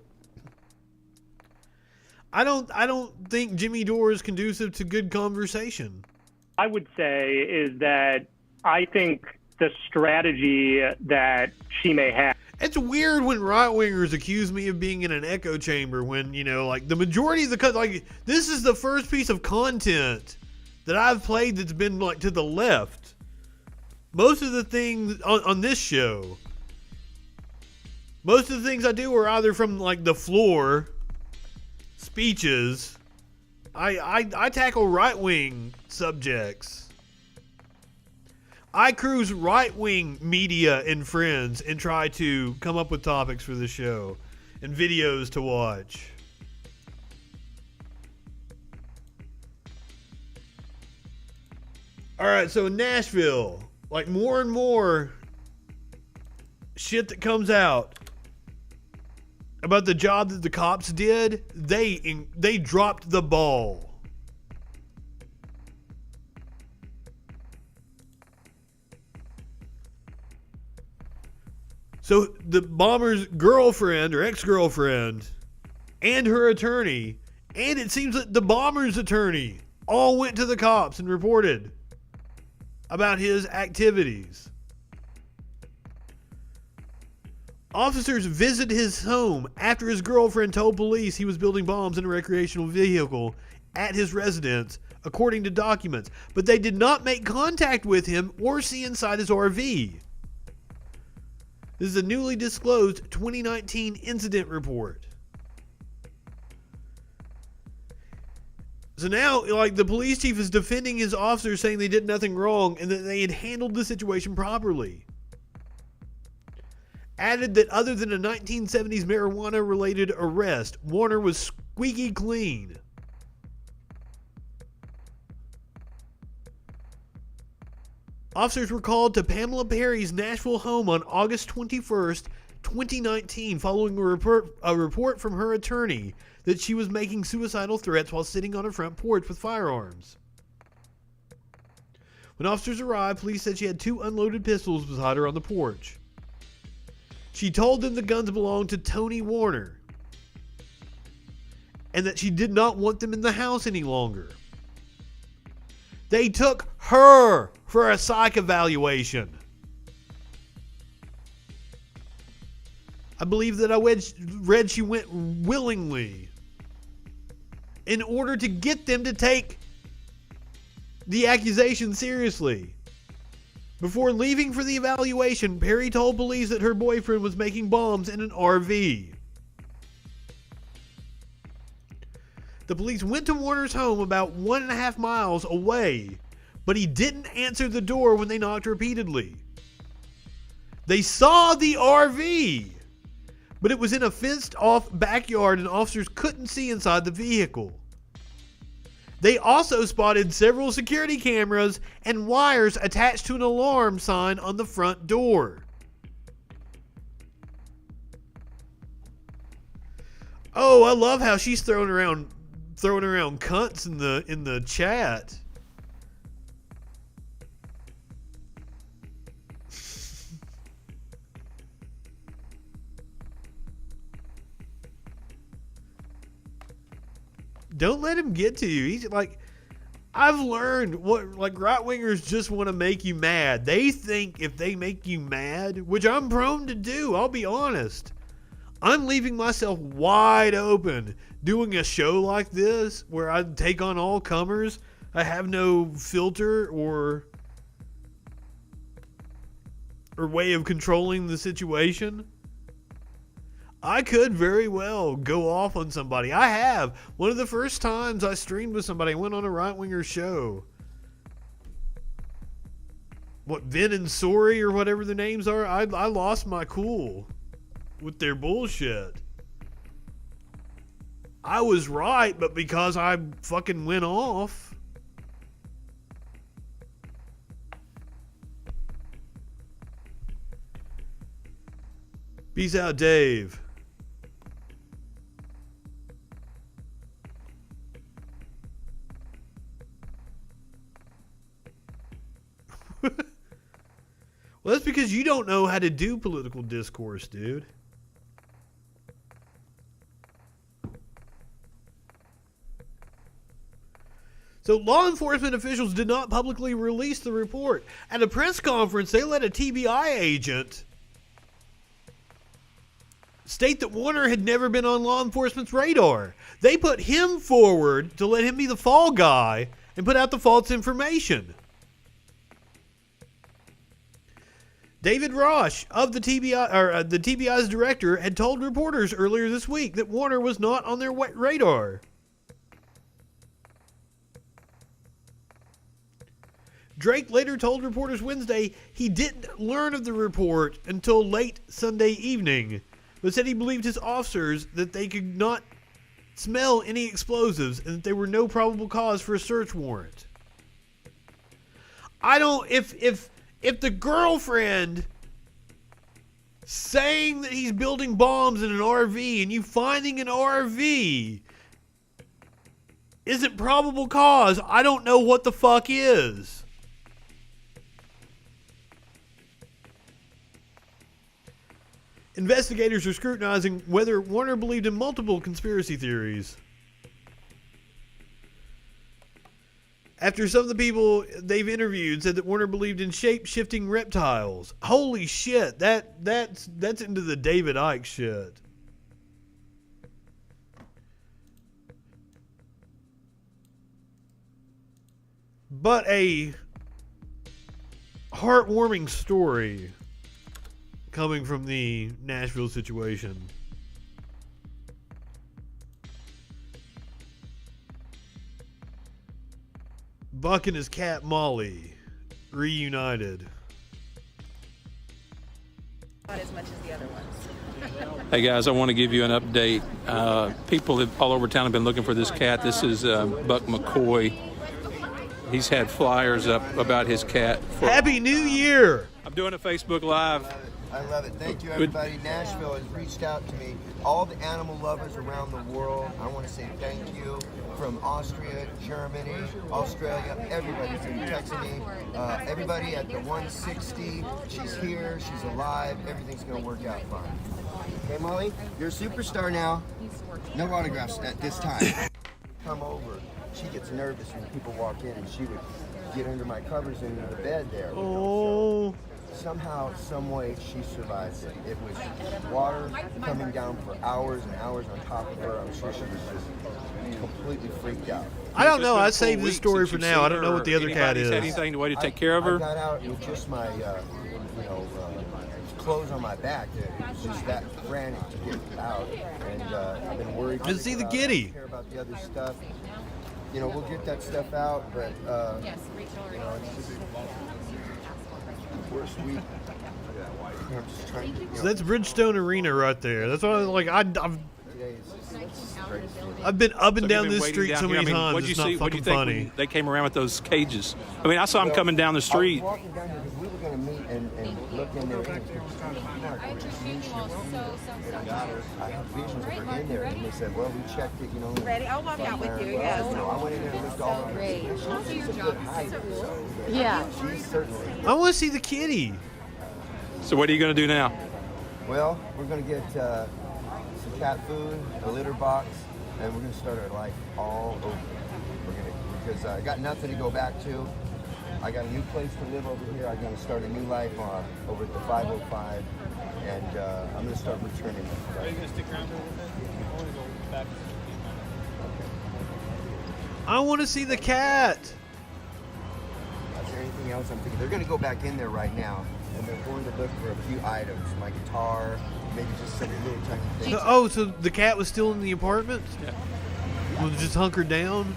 I don't think Jimmy Dore is conducive to good conversation. I would say is that I think the strategy that she may have. It's weird when right-wingers accuse me of being in an echo chamber when, you know, like the majority of the, like, this is the first piece of content that I've played that's been, like, to the left. Most of the things on this show, most of the things I do are either from, like, the floor, speeches. I tackle right-wing subjects. I cruise right-wing media and friends and try to come up with topics for the show and videos to watch. All right, so in Nashville, like, more and more shit that comes out about the job that the cops did, they dropped the ball. So the bomber's girlfriend or ex-girlfriend and her attorney, and it seems that the bomber's attorney all went to the cops and reported about his activities. Officers visited his home after his girlfriend told police he was building bombs in a recreational vehicle at his residence, according to documents, but they did not make contact with him or see inside his RV. This is a newly disclosed 2019 incident report. So now, like, the police chief is defending his officers, saying they did nothing wrong and that they had handled the situation properly. Added that other than a 1970s marijuana-related arrest, Warner was squeaky clean. Officers were called to Pamela Perry's Nashville home on August 21st, 2019, following a report from her attorney that she was making suicidal threats while sitting on her front porch with firearms. When officers arrived, police said she had 2 unloaded pistols beside her on the porch. She told them the guns belonged to Tony Warner and that she did not want them in the house any longer. They took her for a psych evaluation. I believe that I read she went willingly in order to get them to take the accusation seriously. Before leaving for the evaluation, Perry told police that her boyfriend was making bombs in an RV. The police went to Warner's home about 1.5 miles away, but he didn't answer the door when they knocked repeatedly. They saw the RV, but it was in a fenced-off backyard and officers couldn't see inside the vehicle. They also spotted several security cameras and wires attached to an alarm sign on the front door. Oh, I love how she's throwing around cunts in the chat. Don't let him get to you. He's like, I've learned what, like, right-wingers just want to make you mad. They think if they make you mad, which I'm prone to do, I'll be honest, I'm leaving myself wide open doing a show like this where I take on all comers. I have no filter or way of controlling the situation. I could very well go off on somebody. I have. One of the first times I streamed with somebody, I went on a right-winger show. What, Vin and Sori or whatever their names are? I lost my cool with their bullshit. I was right, but because I fucking went off. Peace out, Dave. Well, that's because you don't know how to do political discourse, dude. So law enforcement officials did not publicly release the report. At a press conference, they let a TBI agent state that Warner had never been on law enforcement's radar. They put him forward to let him be the fall guy and put out the false information. David Rosh of the TBI, or the TBI's director, had told reporters earlier this week that Warner was not on their radar. Drake later told reporters Wednesday he didn't learn of the report until late Sunday evening, but said he believed his officers that they could not smell any explosives and that there were no probable cause for a search warrant. I don't, if the girlfriend saying that he's building bombs in an RV and you finding an RV isn't probable cause, I don't know what the fuck is. Investigators are scrutinizing whether Warner believed in multiple conspiracy theories. After some of the people they've interviewed said that Warner believed in shape-shifting reptiles. Holy shit, that's into the David Icke shit. But a heartwarming story coming from the Nashville situation. Buck and his cat Molly reunited. Not as much as the other ones. Hey guys, I want to give you an update. People all over town have been looking for this cat. This is Buck McCoy. He's had flyers up about his cat. Happy New Year! I'm doing a Facebook Live. I love it. Thank you, everybody. Nashville has reached out to me. All the animal lovers around the world, I want to say thank you. From Austria, Germany, Australia, everybody's been texting me. Everybody at the 160, she's here, she's alive, everything's going to work out fine. Okay, Molly, you're a superstar now. No autographs at this time. Come over. She gets nervous when people walk in, and she would get under my covers into the bed there. Oh. Somehow, some way, she survived it. It was water coming down for hours and hours on top of her. I'm sure she was just completely freaked out. I don't know. I saved this story for now. I don't know what the other cat is. Anything, the way to take care of her? I got out with just my, clothes on my back. It was just that frantic to get out, and I've been worried. Just see the kitty. I don't care about the other stuff. You know, we'll get that stuff out, but Yes, Rachel. it's just worst week. I'm just trying to, So that's Bridgestone Arena right there. That's what I was like. day. It's great. I've been up and So down you've been this waiting street down so here. many times. What'd you It's not see? What'd you fucking think funny. when they came around with those cages? I mean, I saw them coming down the street. I was walking down here because we were going to meet and look in there. I appreciate you all I have visions of her in there, and they said, well, we checked it, you know. Ready? I'll walk out with you, yes. You know, I went in there and looked all over. She's a good hiker, so Yeah. she's certainly. I want to see the kitty. So what are you going to do now? Well, we're going to get some cat food, a litter box, and we're going to start our life all over. Because I got nothing to go back to. I got a new place to live over here. I'm going to start a new life over at the 505, and I'm going to start returning. Are you going to stick around for a little bit? I want to go back. I want to see the cat. Is there anything else I'm thinking? They're going to go back in there right now, and they're going to look for a few items, my guitar, maybe just some little tiny things. Oh, so the cat was still in the apartment? Yeah. Was just hunkered down?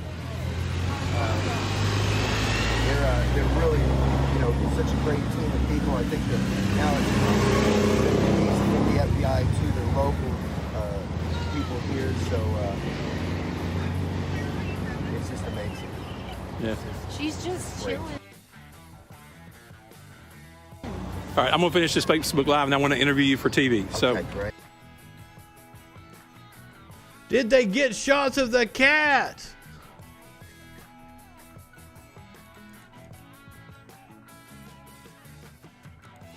They're really, you know, such a great team of people. I think that now it's easy from the FBI to the local people here, so it's just amazing. Yeah. She's just great. chilling. All right, I'm going to finish this Facebook Live, and I want to interview you for TV. So. Okay, great. Did they get shots of the cat?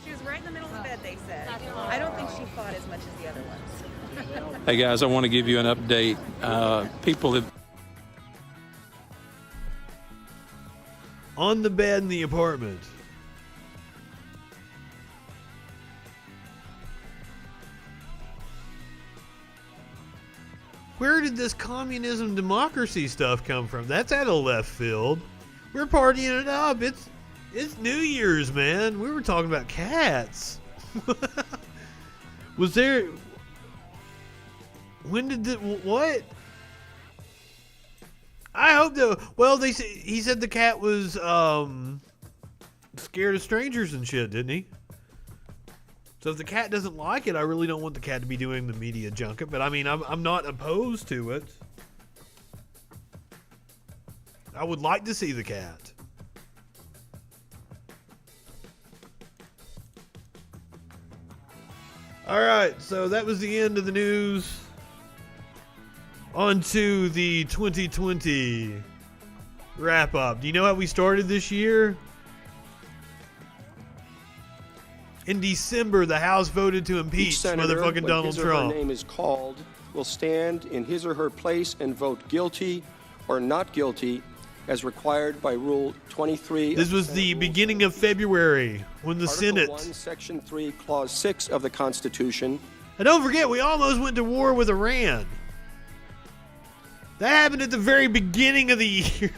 She was right in the middle of the bed, they said. I don't think she fought as much as the other ones. Hey guys, I want to give you an update. People have On the bed in the apartment. Where did this communism democracy stuff come from? That's out of left field. We're partying it up. It's New Year's, man. We were talking about cats. Was there... When did the... What? I hope that... Well, he said the cat was scared of strangers and shit, didn't he? So if the cat doesn't like it, I really don't want the cat to be doing the media junket. But I mean, I'm not opposed to it. I would like to see the cat. All right, so that was the end of the news. On to the 2020 wrap up. Do you know how we started this year? In December, the House voted to impeach motherfucking Donald Trump. His or her name is called, will stand in his or her place and vote guilty or not guilty as required by Rule 23. This was the beginning of February when the Senate... 1, Section 3, Clause 6 of the Constitution. And don't forget, we almost went to war with Iran. That happened at the very beginning of the year.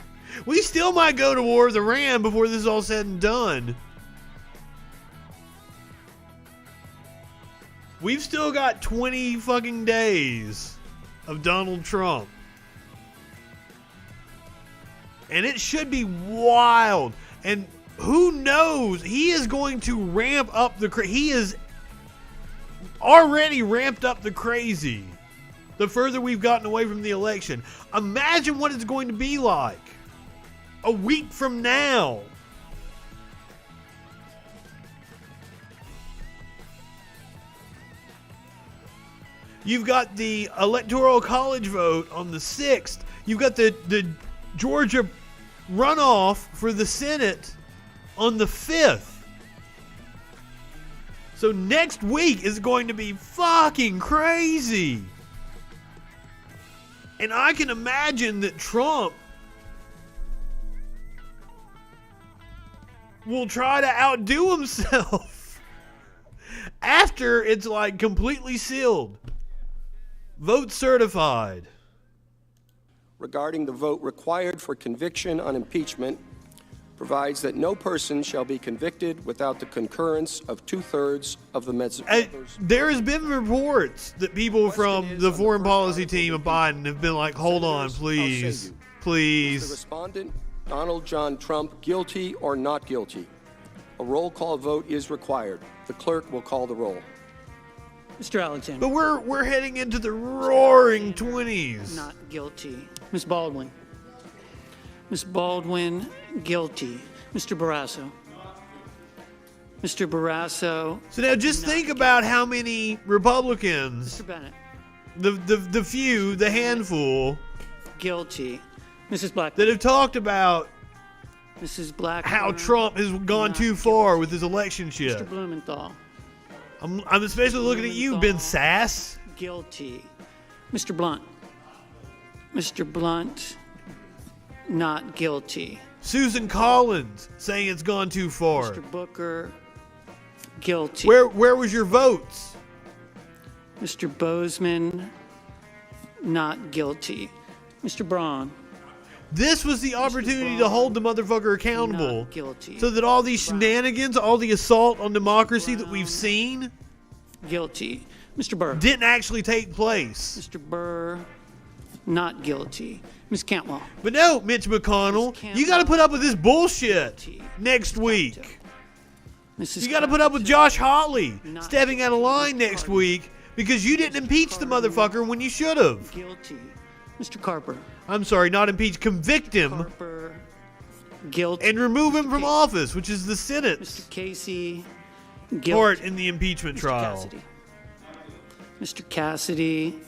We still might go to war with Iran before this is all said and done. We've still got 20 fucking days of Donald Trump. And it should be wild. And who knows? He is going to ramp up the he is already ramped up the crazy. The further we've gotten away from the election. Imagine what it's going to be like a week from now. You've got the Electoral College vote on the 6th. You've got the Georgia runoff for the Senate on the 5th. So next week is going to be fucking crazy. And I can imagine that Trump will try to outdo himself after it's like completely sealed. Vote certified. Regarding the vote required for conviction on impeachment, provides that no person shall be convicted without the concurrence of 2/3 of the members. There has been reports that people from the foreign policy team of Biden have been like, hold on, please, The please. respondent, Donald John Trump, guilty or not guilty? A roll call vote is required. The clerk will call the roll. Mr. Alexander. But we're heading into the roaring 20s. Not guilty. Ms. Baldwin. Ms. Baldwin, guilty. Mr. Barrasso. Mr. Barrasso. So now just think about how many Republicans, Mr. Bennett. the few, the handful, Guilty. Mrs. Black. that have talked about Mrs. Black. how Trump has gone too far with his election shit. Mr. Blumenthal. I'm especially looking at you, Ben Sass. Guilty. Mr. Blunt. Mr. Blunt, not guilty. Susan Collins saying it's gone too far. Mr. Booker, guilty. Where was your votes? Mr. Bozeman, not guilty. Mr. Braun. This was the opportunity to hold the motherfucker accountable. Not guilty. So that all these shenanigans, all the assault on democracy that we've seen, Guilty. Mr. Burr. didn't actually take place. Mr. Burr, not guilty. Ms. Cantwell. But no, Mitch McConnell, you got to put up with this bullshit next week. Mrs. You got to put up with Josh Hawley stepping out of line next week because you didn't impeach the motherfucker when you should have. Guilty. Mr. Carper. I'm sorry, not impeach, convict him. Carper, guilty. And remove him from office, which is the sentence. Mr. Casey, guilty. Part in the impeachment trial. Cassidy. Mr. Cassidy,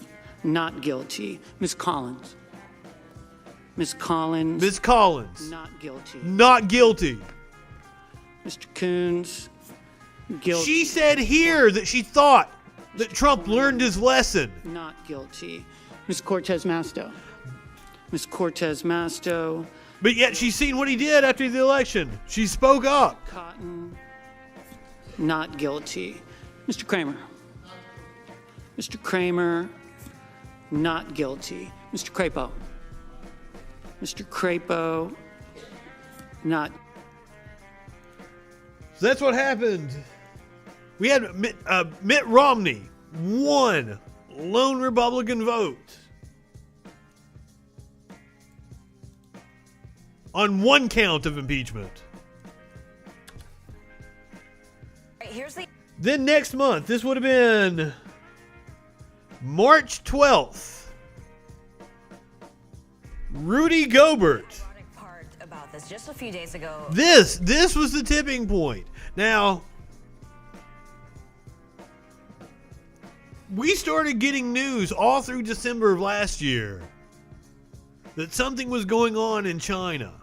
not guilty. Ms. Collins. Ms. Collins. Ms. Collins. Not guilty. Not guilty. Mr. Coons, guilty. She said here that she thought that Trump learned his lesson. Not guilty. Ms. Cortez Masto. Ms. Cortez Masto. But yet she's seen what he did after the election. She spoke up. Cotton, not guilty. Mr. Kramer. Mr. Kramer, not guilty. Mr. Crapo. Mr. Crapo, not. So that's what happened. We had Mitt Romney, one lone Republican vote on one count of impeachment. Then next month, this would have been March 12th. Rudy Gobert. About this just a few days ago. This was the tipping point. Now, we started getting news all through December of last year that something was going on in China.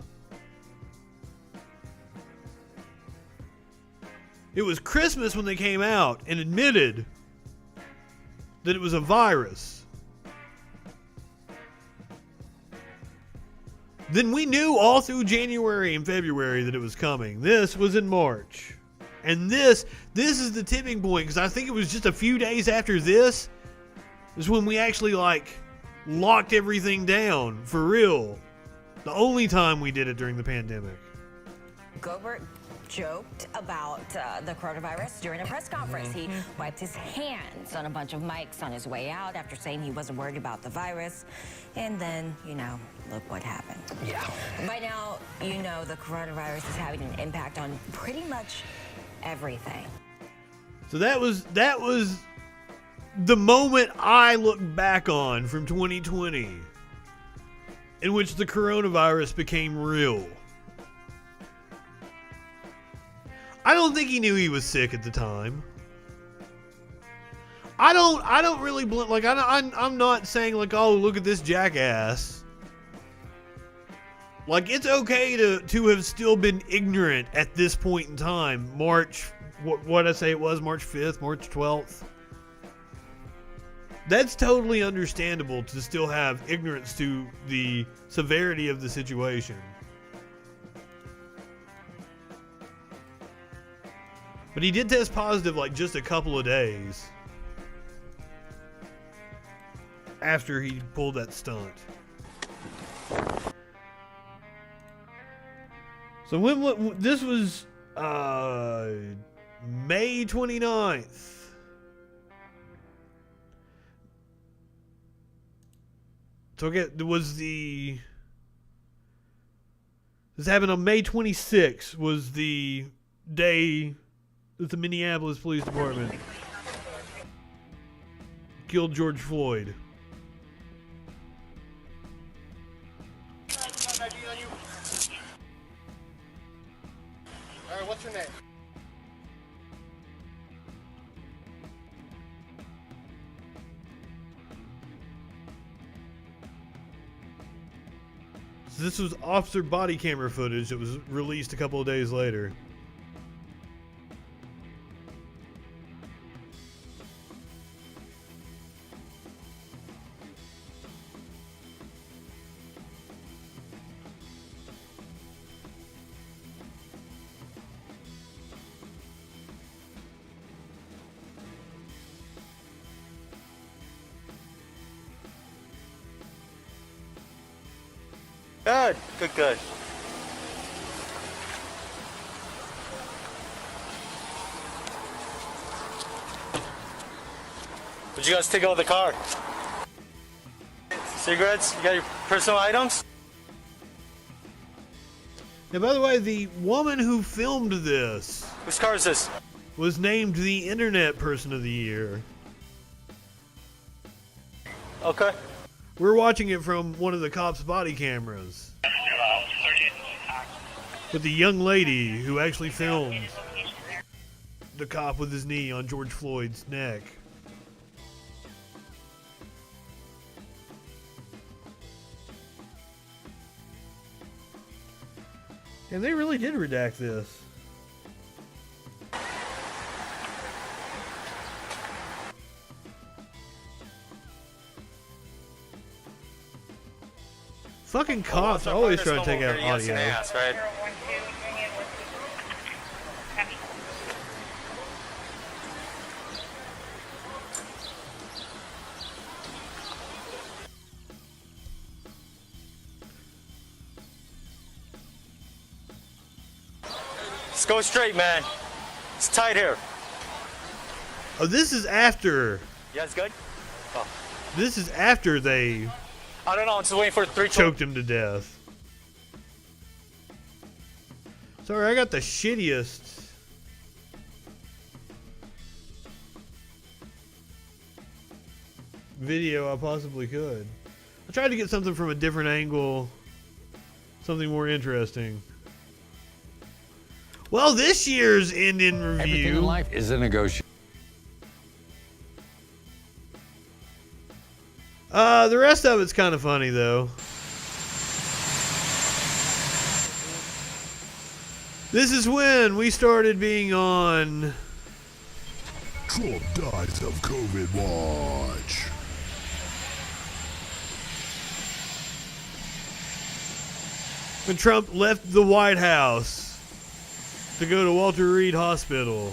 It was Christmas when they came out and admitted that it was a virus. Then we knew all through January and February that it was coming. This was in March. And this is the tipping point, because I think it was just a few days after this is when we actually locked everything down for real. The only time we did it during the pandemic. Gobert joked about the coronavirus during a press conference. He wiped his hands on a bunch of mics on his way out after saying he wasn't worried about the virus. And then, look what happened. Yeah. By now, the coronavirus is having an impact on pretty much everything. So that was the moment I look back on from 2020 in which the coronavirus became real. I don't think he knew he was sick at the time. I don't really I'm not saying oh, look at this jackass. It's okay to have still been ignorant at this point in time. March, what I say it was, March 5th, March 12th. That's totally understandable to still have ignorance to the severity of the situation. But he did test positive just a couple of days after he pulled that stunt. So when this was May 29th. So okay, this happened on May 26th was the day that the Minneapolis Police Department killed George Floyd. Alright, what's your name? So this was officer body camera footage that was released a couple of days later. Good, good, good. Would you guys take out of the car? Cigarettes? You got your personal items? Now, by the way, the woman who filmed this, whose car is this? Was named the Internet Person of the Year. Okay. We're watching it from one of the cops' body cameras. With the young lady who actually filmed the cop with his knee on George Floyd's neck. And they really did redact this. Fucking cops always try to take out audio. Ass, right? Let's go straight, man. It's tight here. Oh, this is after. Yeah, it's good? Oh. This is after they I don't know, I'm just waiting for 3 choked him to death. Sorry, I got the shittiest video I possibly could. I tried to get something from a different angle, something more interesting. Well, this year's End in Review. Everything in life is a negotiation. The rest of it's kind of funny, though. This is when we started being on Trump dies of COVID watch. when Trump left the White House to go to Walter Reed Hospital.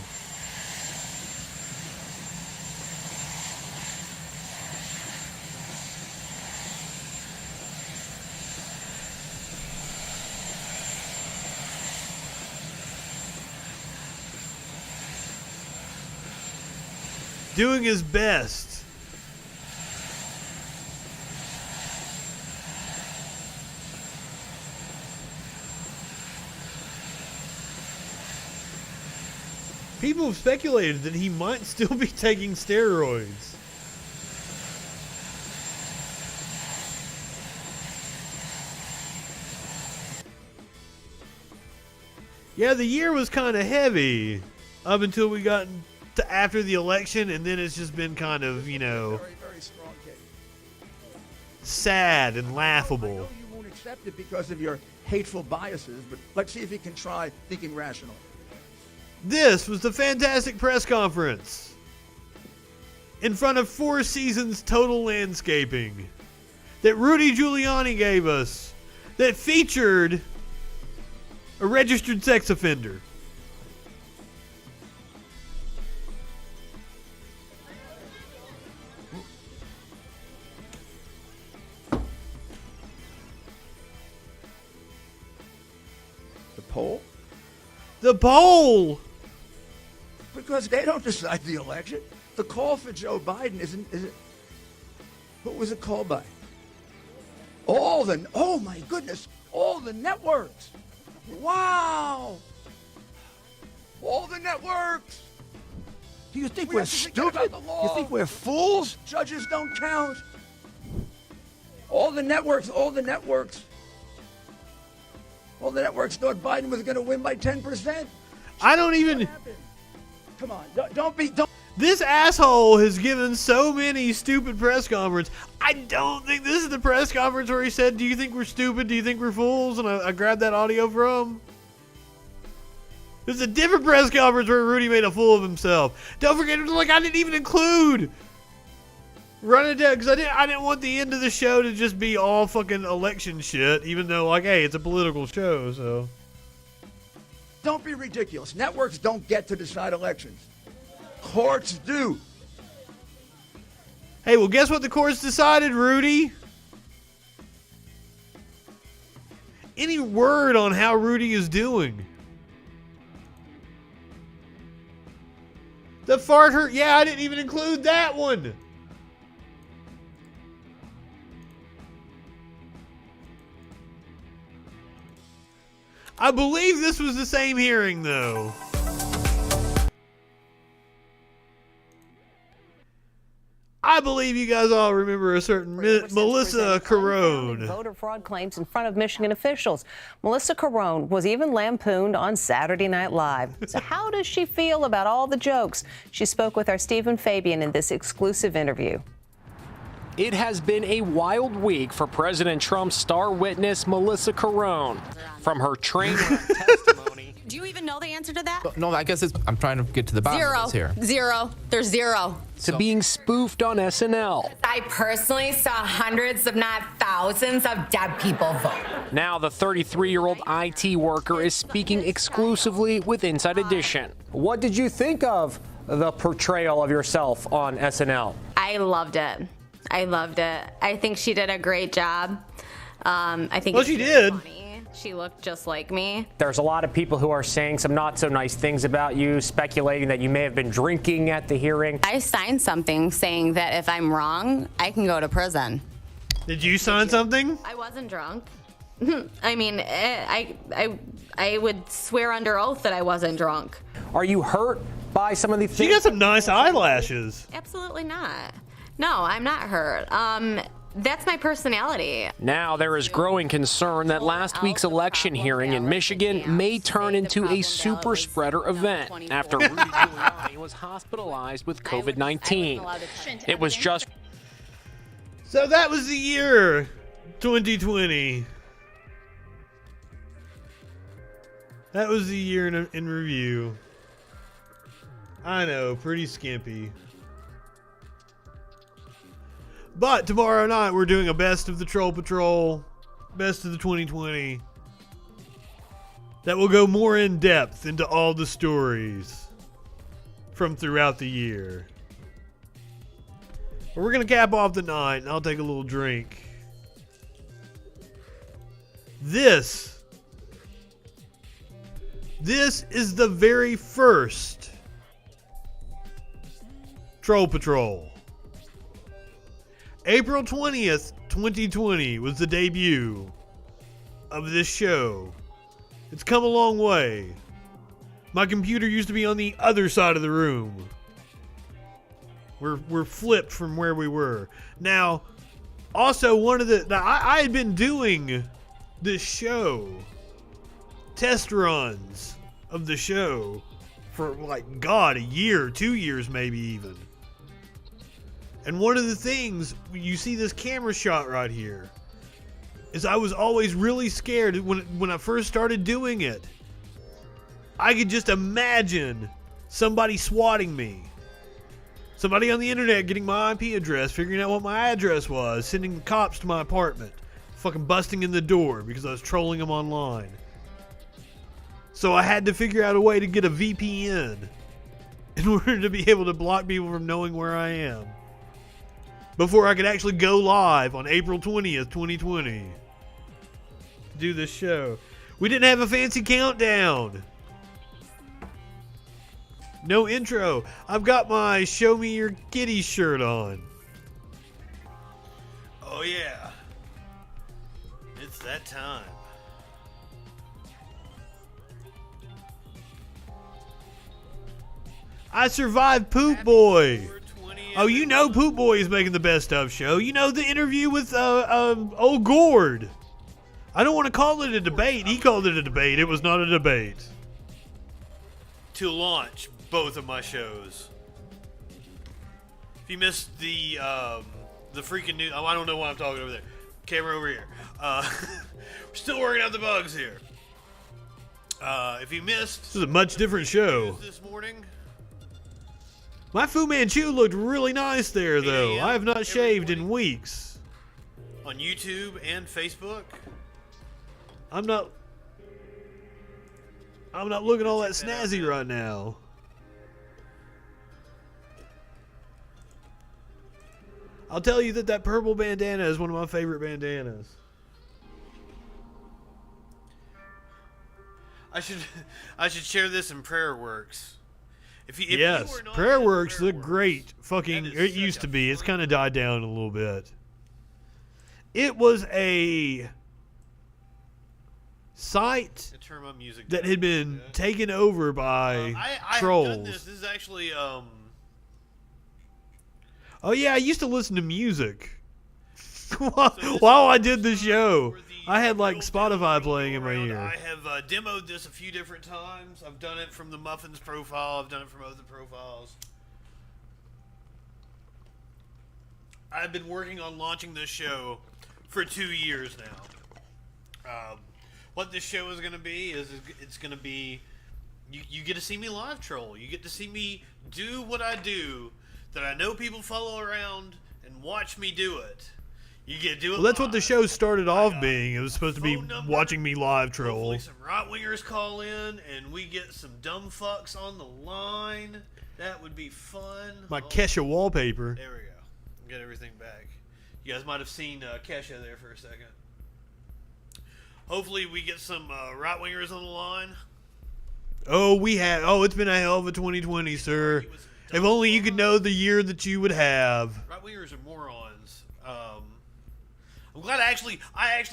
Doing his best. People have speculated that he might still be taking steroids. Yeah, the year was kind of heavy up until we got to after the election, and then it's just been kind of, you know, very strong case. sad and laughable. I know you won't accept it because of your hateful biases, but let's see if you can try thinking rational. This was the fantastic press conference in front of Four Seasons Total Landscaping that Rudy Giuliani gave us that featured a registered sex offender. The poll? The poll! Because they don't decide the election. The call for Joe Biden isn't what was it called by? Oh my goodness, all the networks. Wow. All the networks. Do you think we're stupid? You think we're fools? Judges don't count. All the networks thought Biden was going to win by 10%. I don't even... Come on, don't. This asshole has given so many stupid press conferences. I don't think this is the press conference where he said, do you think we're stupid? Do you think we're fools? And I grabbed that audio from. This is a different press conference where Rudy made a fool of himself. Don't forget, like, I didn't even include Run It Down, because I didn't want the end of the show to just be all fucking election shit, even though, like, hey, it's a political show, so. Don't be ridiculous. Networks don't get to decide elections. Courts do. Hey, well, guess what the courts decided, Rudy? Any word on how Rudy is doing? The fart hurt. Yeah, I didn't even include that one. I believe this was the same hearing, though. I believe you guys all remember a certain Melissa Carone. Voter fraud claims in front of Michigan officials. Melissa Carone was even lampooned on Saturday Night Live. So how does she feel about all the jokes? She spoke with our Stephen Fabian in this exclusive interview. It has been a wild week for President Trump's star witness, Melissa Carone. From her train wreck testimony. Do you even know the answer to that? No, I guess I'm trying to get to the bottom of this here. Zero. There's zero. To being spoofed on SNL. I personally saw hundreds, if not thousands, of dead people vote. Now the 33-year-old IT worker is speaking exclusively with Inside Edition. What did you think of the portrayal of yourself on SNL? I loved it. I think she did a great job. I think. Well, she did. Funny. She looked just like me. There's a lot of people who are saying some not so nice things about you, speculating that you may have been drinking at the hearing. I signed something saying that if I'm wrong, I can go to prison. Did you sign something? I wasn't drunk. I mean, I would swear under oath that I wasn't drunk. Are you hurt by some of these things? She got some nice eyelashes. Absolutely not. No, I'm not hurt. That's my personality. Now there is growing concern that last week's election hearing in Michigan may turn into a super spreader event after Rudy Giuliani was hospitalized with COVID-19. It was just... So that was the year 2020. That was the year in review. I know, pretty skimpy. But tomorrow night, we're doing a best of the Troll Patrol, best of the 2020. That will go more in depth into all the stories from throughout the year. But we're going to cap off the night, and I'll take a little drink. This is the very first Troll Patrol. April 20th, 2020 was the debut of this show. It's come a long way. My computer used to be on the other side of the room. We're flipped from where we were. Now, also I had been doing this show, test runs of the show for a year, 2 years maybe even. And one of the things, you see this camera shot right here, is I was always really scared when I first started doing it. I could just imagine somebody swatting me. Somebody on the internet getting my IP address, figuring out what my address was, sending cops to my apartment, fucking busting in the door because I was trolling them online. So I had to figure out a way to get a VPN in order to be able to block people from knowing where I am, before I could actually go live on April 20th, 2020 to do this show. We didn't have a fancy countdown. No intro. I've got my Show Me Your Kitty shirt on. Oh yeah. It's that time. I survived Poop Boy. Oh, you know Poop Boy is making the best of show. You know the interview with old Gord. I don't want to call it a debate. He called it a debate. It was not a debate. To launch both of my shows. If you missed the freaking news, I don't know why I'm talking over there. Camera over here. We're still working out the bugs here. If you missed, this is a much different show. This morning, my Fu Manchu looked really nice there, though. I have not shaved in weeks. On YouTube and Facebook. I'm not looking all that snazzy right now. I'll tell you that purple bandana is one of my favorite bandanas. I should share this in Prayer Works. If yes, Prayer Works is a great fucking. It used to be. It's kind of died down a little bit. It was a site that had been taken over by trolls. I've done this. This is actually Oh yeah, I used to listen to music while I did the show. I had like Spotify playing in my ear. I have demoed this a few different times. I've done it from the Muffins profile. I've done it from other profiles. I've been working on launching this show for 2 years now. What this show is going to be is it's going to be you get to see me live troll. You get to see me do what I do that I know people follow around and watch me do it. You get to do it. Well, that's live. What the show started off being. It was supposed to be watching me live troll. Hopefully some right-wingers call in and we get some dumb fucks on the line. That would be fun. My Kesha wallpaper. There we go. Get everything back. You guys might have seen Kesha there for a second. Hopefully we get some right-wingers on the line. Oh, we have. Oh, it's been a hell of a 2020, sir. If only you could know the year that you would have. Right-wingers are morons. I'm glad I actually.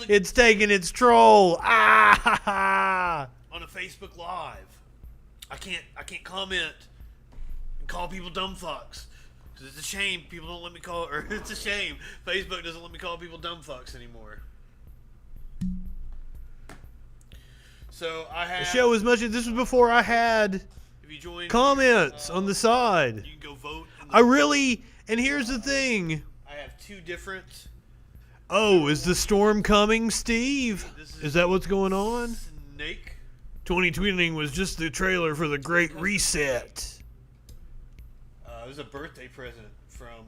It's taking its troll. Ah! On a Facebook Live. I can't comment and call people dumb fucks. Because it's a shame people don't let me call, or it's a shame Facebook doesn't let me call people dumb fucks anymore. So I had. The show as much as this was before I had comments on the side. You can go vote. And here's the thing. I have two different. Oh, is the storm coming, Steve? Is that what's going on? Snake. 2020 was just the trailer for the Great Reset. It was a birthday present from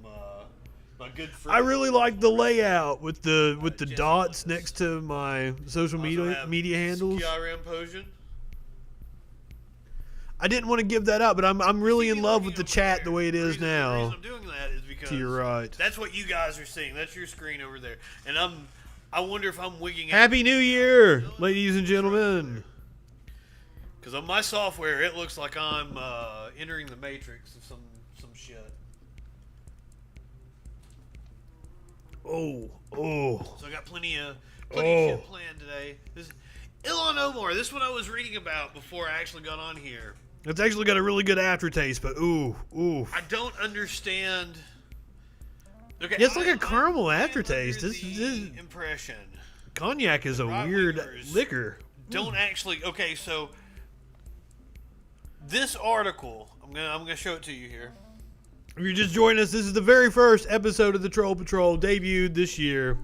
my good friend. I really like the layout with the dots next to my social media handles. I didn't want to give that up, but I'm really in love with the chat the way it is now. The reason I'm doing that is because to your right. That's what you guys are seeing. That's your screen over there, and I wonder if I'm wigging out. Happy New Year, ladies and gentlemen. Because on my software, it looks like I'm entering the matrix of some shit. Oh. So I got plenty of shit planned today. This Ilhan Omar. This is what I was reading about before I actually got on here. It's actually got a really good aftertaste, but ooh. I don't understand. Okay, it's like a caramel aftertaste. This is impression. Cognac is a weird liquor. Don't actually. Okay, so this article, I'm gonna show it to you here. If you're just joining us, this is the very first episode of the Troll Patrol, debuted this year.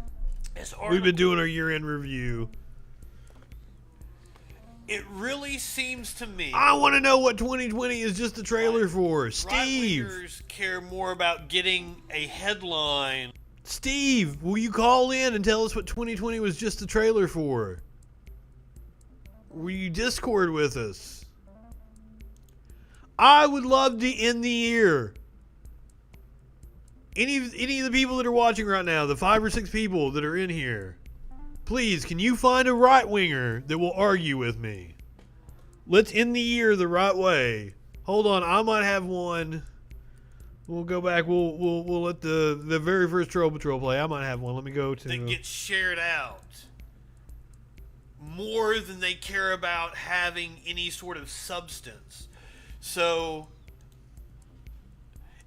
We've been doing our year-end review. It really seems to me. I want to know what 2020 is just a trailer for. Steve. Right-wingers care more about getting a headline. Steve, will you call in and tell us what 2020 was just a trailer for? Will you Discord with us? I would love to end the year. Any of the people that are watching right now, the 5 or 6 people that are in here, please, can you find a right-winger that will argue with me? Let's end the year the right way. Hold on, I might have one. We'll go back. We'll let the very first Troll Patrol play. I might have one. Let me go to. That gets shared out more than they care about having any sort of substance. So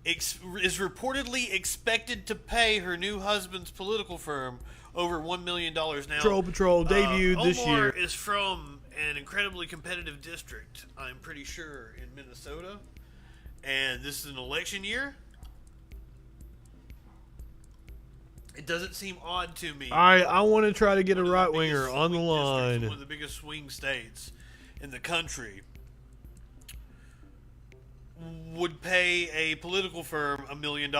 is reportedly expected to pay her new husband's political firm over $1 million now. Troll Patrol debuted this year. Omar is from an incredibly competitive district, I'm pretty sure, in Minnesota. And this is an election year. It doesn't seem odd to me. I want to try to get a right-winger on the line. One of the biggest swing states in the country would pay a political firm $1 million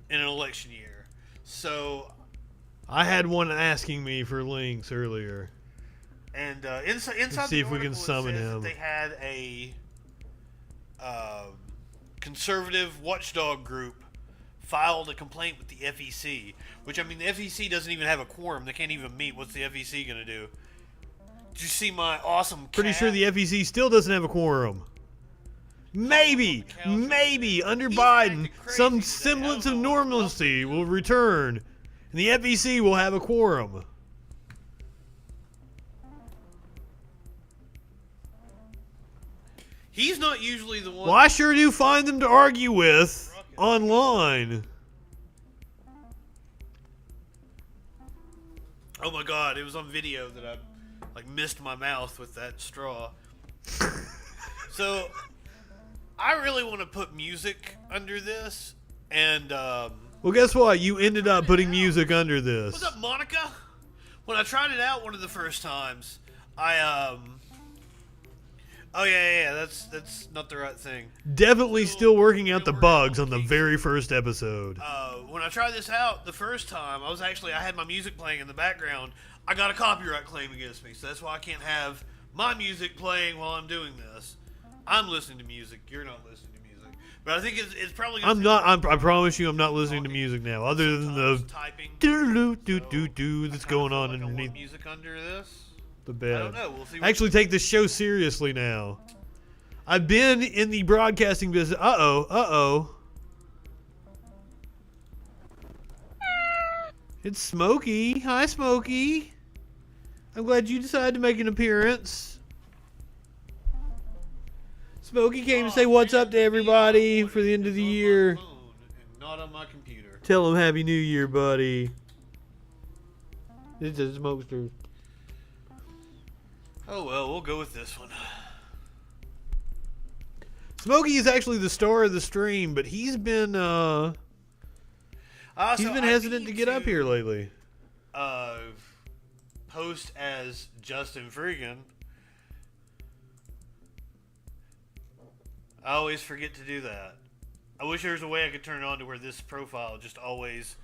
in an election year. So I had one asking me for links earlier. And inside Let's see the if we can article, it summon says him. that they had a conservative watchdog group filed a complaint with the FEC, which, I mean, the FEC doesn't even have a quorum. They can't even meet. What's the FEC going to do? Did you see my awesome cat? Pretty sure the FEC still doesn't have a quorum. Maybe, under Biden, some semblance of normalcy will return, and the FEC will have a quorum. He's not usually the one. Well, I sure do find them to argue with online. Oh my God! It was on video that I missed my mouth with that straw. So I really want to put music under this, and well, guess what? You ended up putting music under this. what's up, Monica? When I tried it out one of the first times, oh yeah, that's not the right thing. Definitely still working out the bugs on the very first episode. When I tried this out the first time, I had my music playing in the background. I got a copyright claim against me, so that's why I can't have my music playing while I'm doing this. I'm listening to music. You're not listening to music. But I think it's probably. I promise you, I'm not listening to music now, other than the doo-doo-doo-doo-doo that's going on underneath music under this. the bed. I don't know. We'll see. I actually take this show seriously now. I've been in the broadcasting business. Uh-oh. It's Smokey. Hi, Smokey. I'm glad you decided to make an appearance. Smokey came to say what's up to everybody for the end of the year. Not on my computer. Tell them Happy New Year, buddy. This is Smokester. Oh well, we'll go with this one. Smokey is actually the star of the stream, but he's been hesitant to get up here lately. Post as Justin FREAKIN. I always forget to do that. I wish there was a way I could turn it on to where this profile just always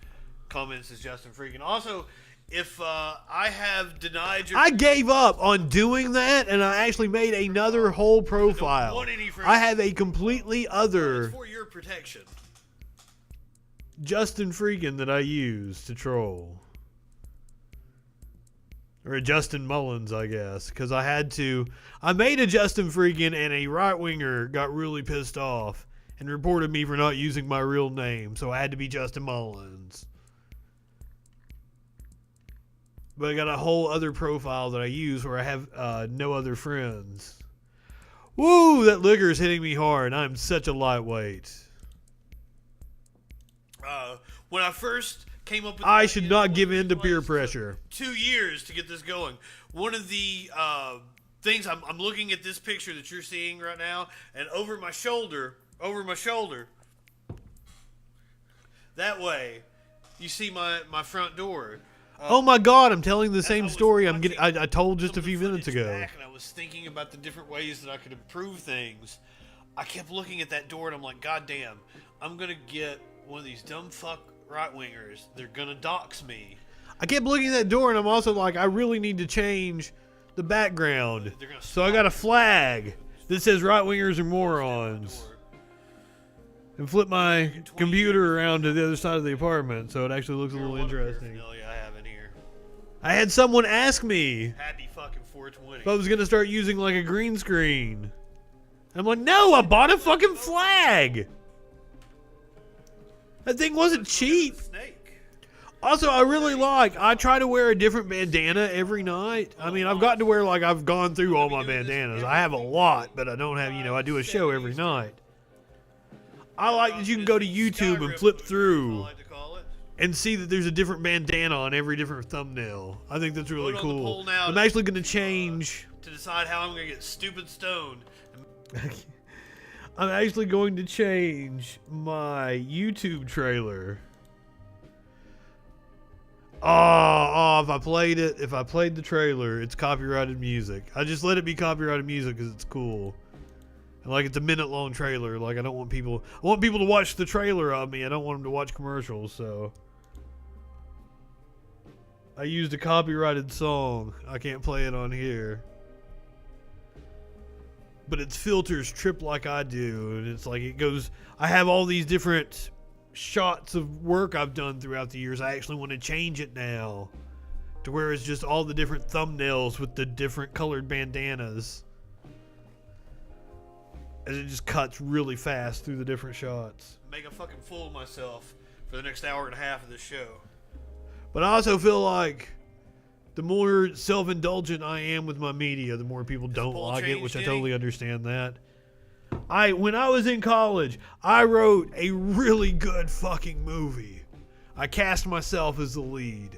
comments as Justin FREAKIN. Also, if I have denied your... I gave up on doing that, and I actually made another whole profile. I have a completely other It's for your protection. Justin FREAKIN that I use to troll. Or a Justin Mullins, I guess, because I had to. I made a Justin FREAKIN, and a right-winger got really pissed off and reported me for not using my real name, so I had to be Justin Mullins. But I got a whole other profile that I use where I have no other friends. Woo, that liquor is hitting me hard. I'm such a lightweight. When I first came up with I should not give in to peer pressure. 2 years to get this going. One of the things, I'm looking at this picture that you're seeing right now, and over my shoulder, that way, you see my front door. Oh my God! I'm telling the same story I told just a few minutes ago. Back and I was thinking about the different ways that I could improve things. I kept looking at that door and I'm like, God damn, I'm gonna get one of these dumb fuck right-wingers. They're gonna dox me. I kept looking at that door and I'm also like, I really need to change the background. So I got a flag that says right-wingers are morons. And flip my computer around to the other side of the apartment so it actually looks a little interesting. I have in here. I had someone ask me Happy fucking 420. if I was going to start using like a green screen. I'm like, no, I bought a fucking flag. That thing wasn't cheap. Also, I try to wear a different bandana every night. I mean, I've gotten to where, like, I've gone through all my bandanas. I have a lot, but I don't have, I do a show every night. I like that you can go to YouTube and flip through and see that there's a different bandana on every different thumbnail. I think that's really cool. I'm actually going to change to decide how I'm going to get stupid stoned. I'm actually going to change my YouTube trailer. If I played the trailer, it's copyrighted music. I just let it be copyrighted music because it's cool. And like, it's a minute-long trailer. Like, I want people to watch the trailer of me. I don't want them to watch commercials, so I used a copyrighted song. I can't play it on here. But its filters trip like I do, and it's like it goes. I have all these different shots of work I've done throughout the years. I actually want to change it now to where it's just all the different thumbnails with the different colored bandanas. And it just cuts really fast through the different shots. Make a fucking fool of myself for the next hour and a half of this show. But I also feel like the more self-indulgent I am with my media, the more people don't like it, which I totally understand that. When I was in college, I wrote a really good fucking movie. I cast myself as the lead.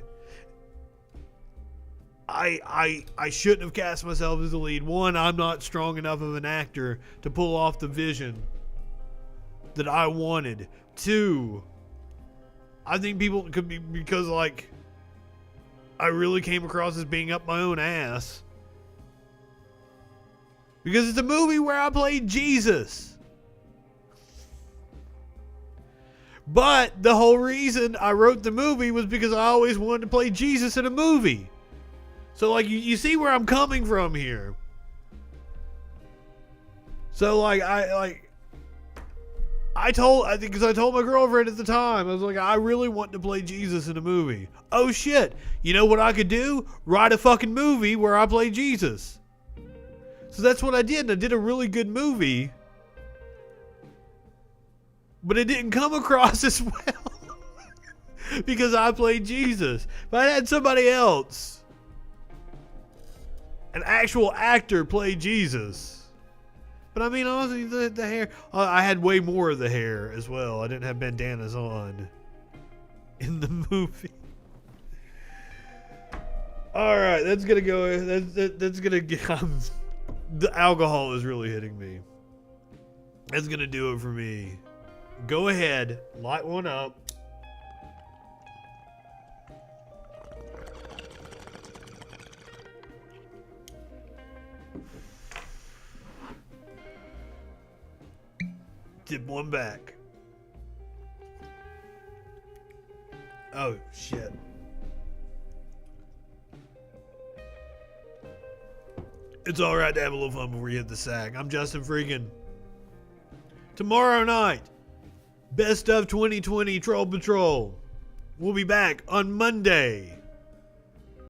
I shouldn't have cast myself as the lead. One, I'm not strong enough of an actor to pull off the vision that I wanted. Two, I think people could be, because like, I really came across as being up my own ass. Because it's a movie where I played Jesus. But the whole reason I wrote the movie was because I always wanted to play Jesus in a movie. So like, you see where I'm coming from here. So like, I told my girlfriend at the time, I was like, I really want to play Jesus in a movie. Oh shit, you know what I could do? Write a fucking movie where I play Jesus. So that's what I did, and I did a really good movie. But it didn't come across as well. Because I played Jesus. If I had somebody else, an actual actor, play Jesus. But I mean, honestly, the hair, I had way more of the hair as well. I didn't have bandanas on in the movie. All right, that's gonna go. That's gonna get. The alcohol is really hitting me. That's gonna do it for me. Go ahead, light one up. Dip one back. Oh, shit. It's alright to have a little fun before you hit the sack. I'm Justin Freakin. Tomorrow night, Best of 2020 Troll Patrol. We'll be back on Monday.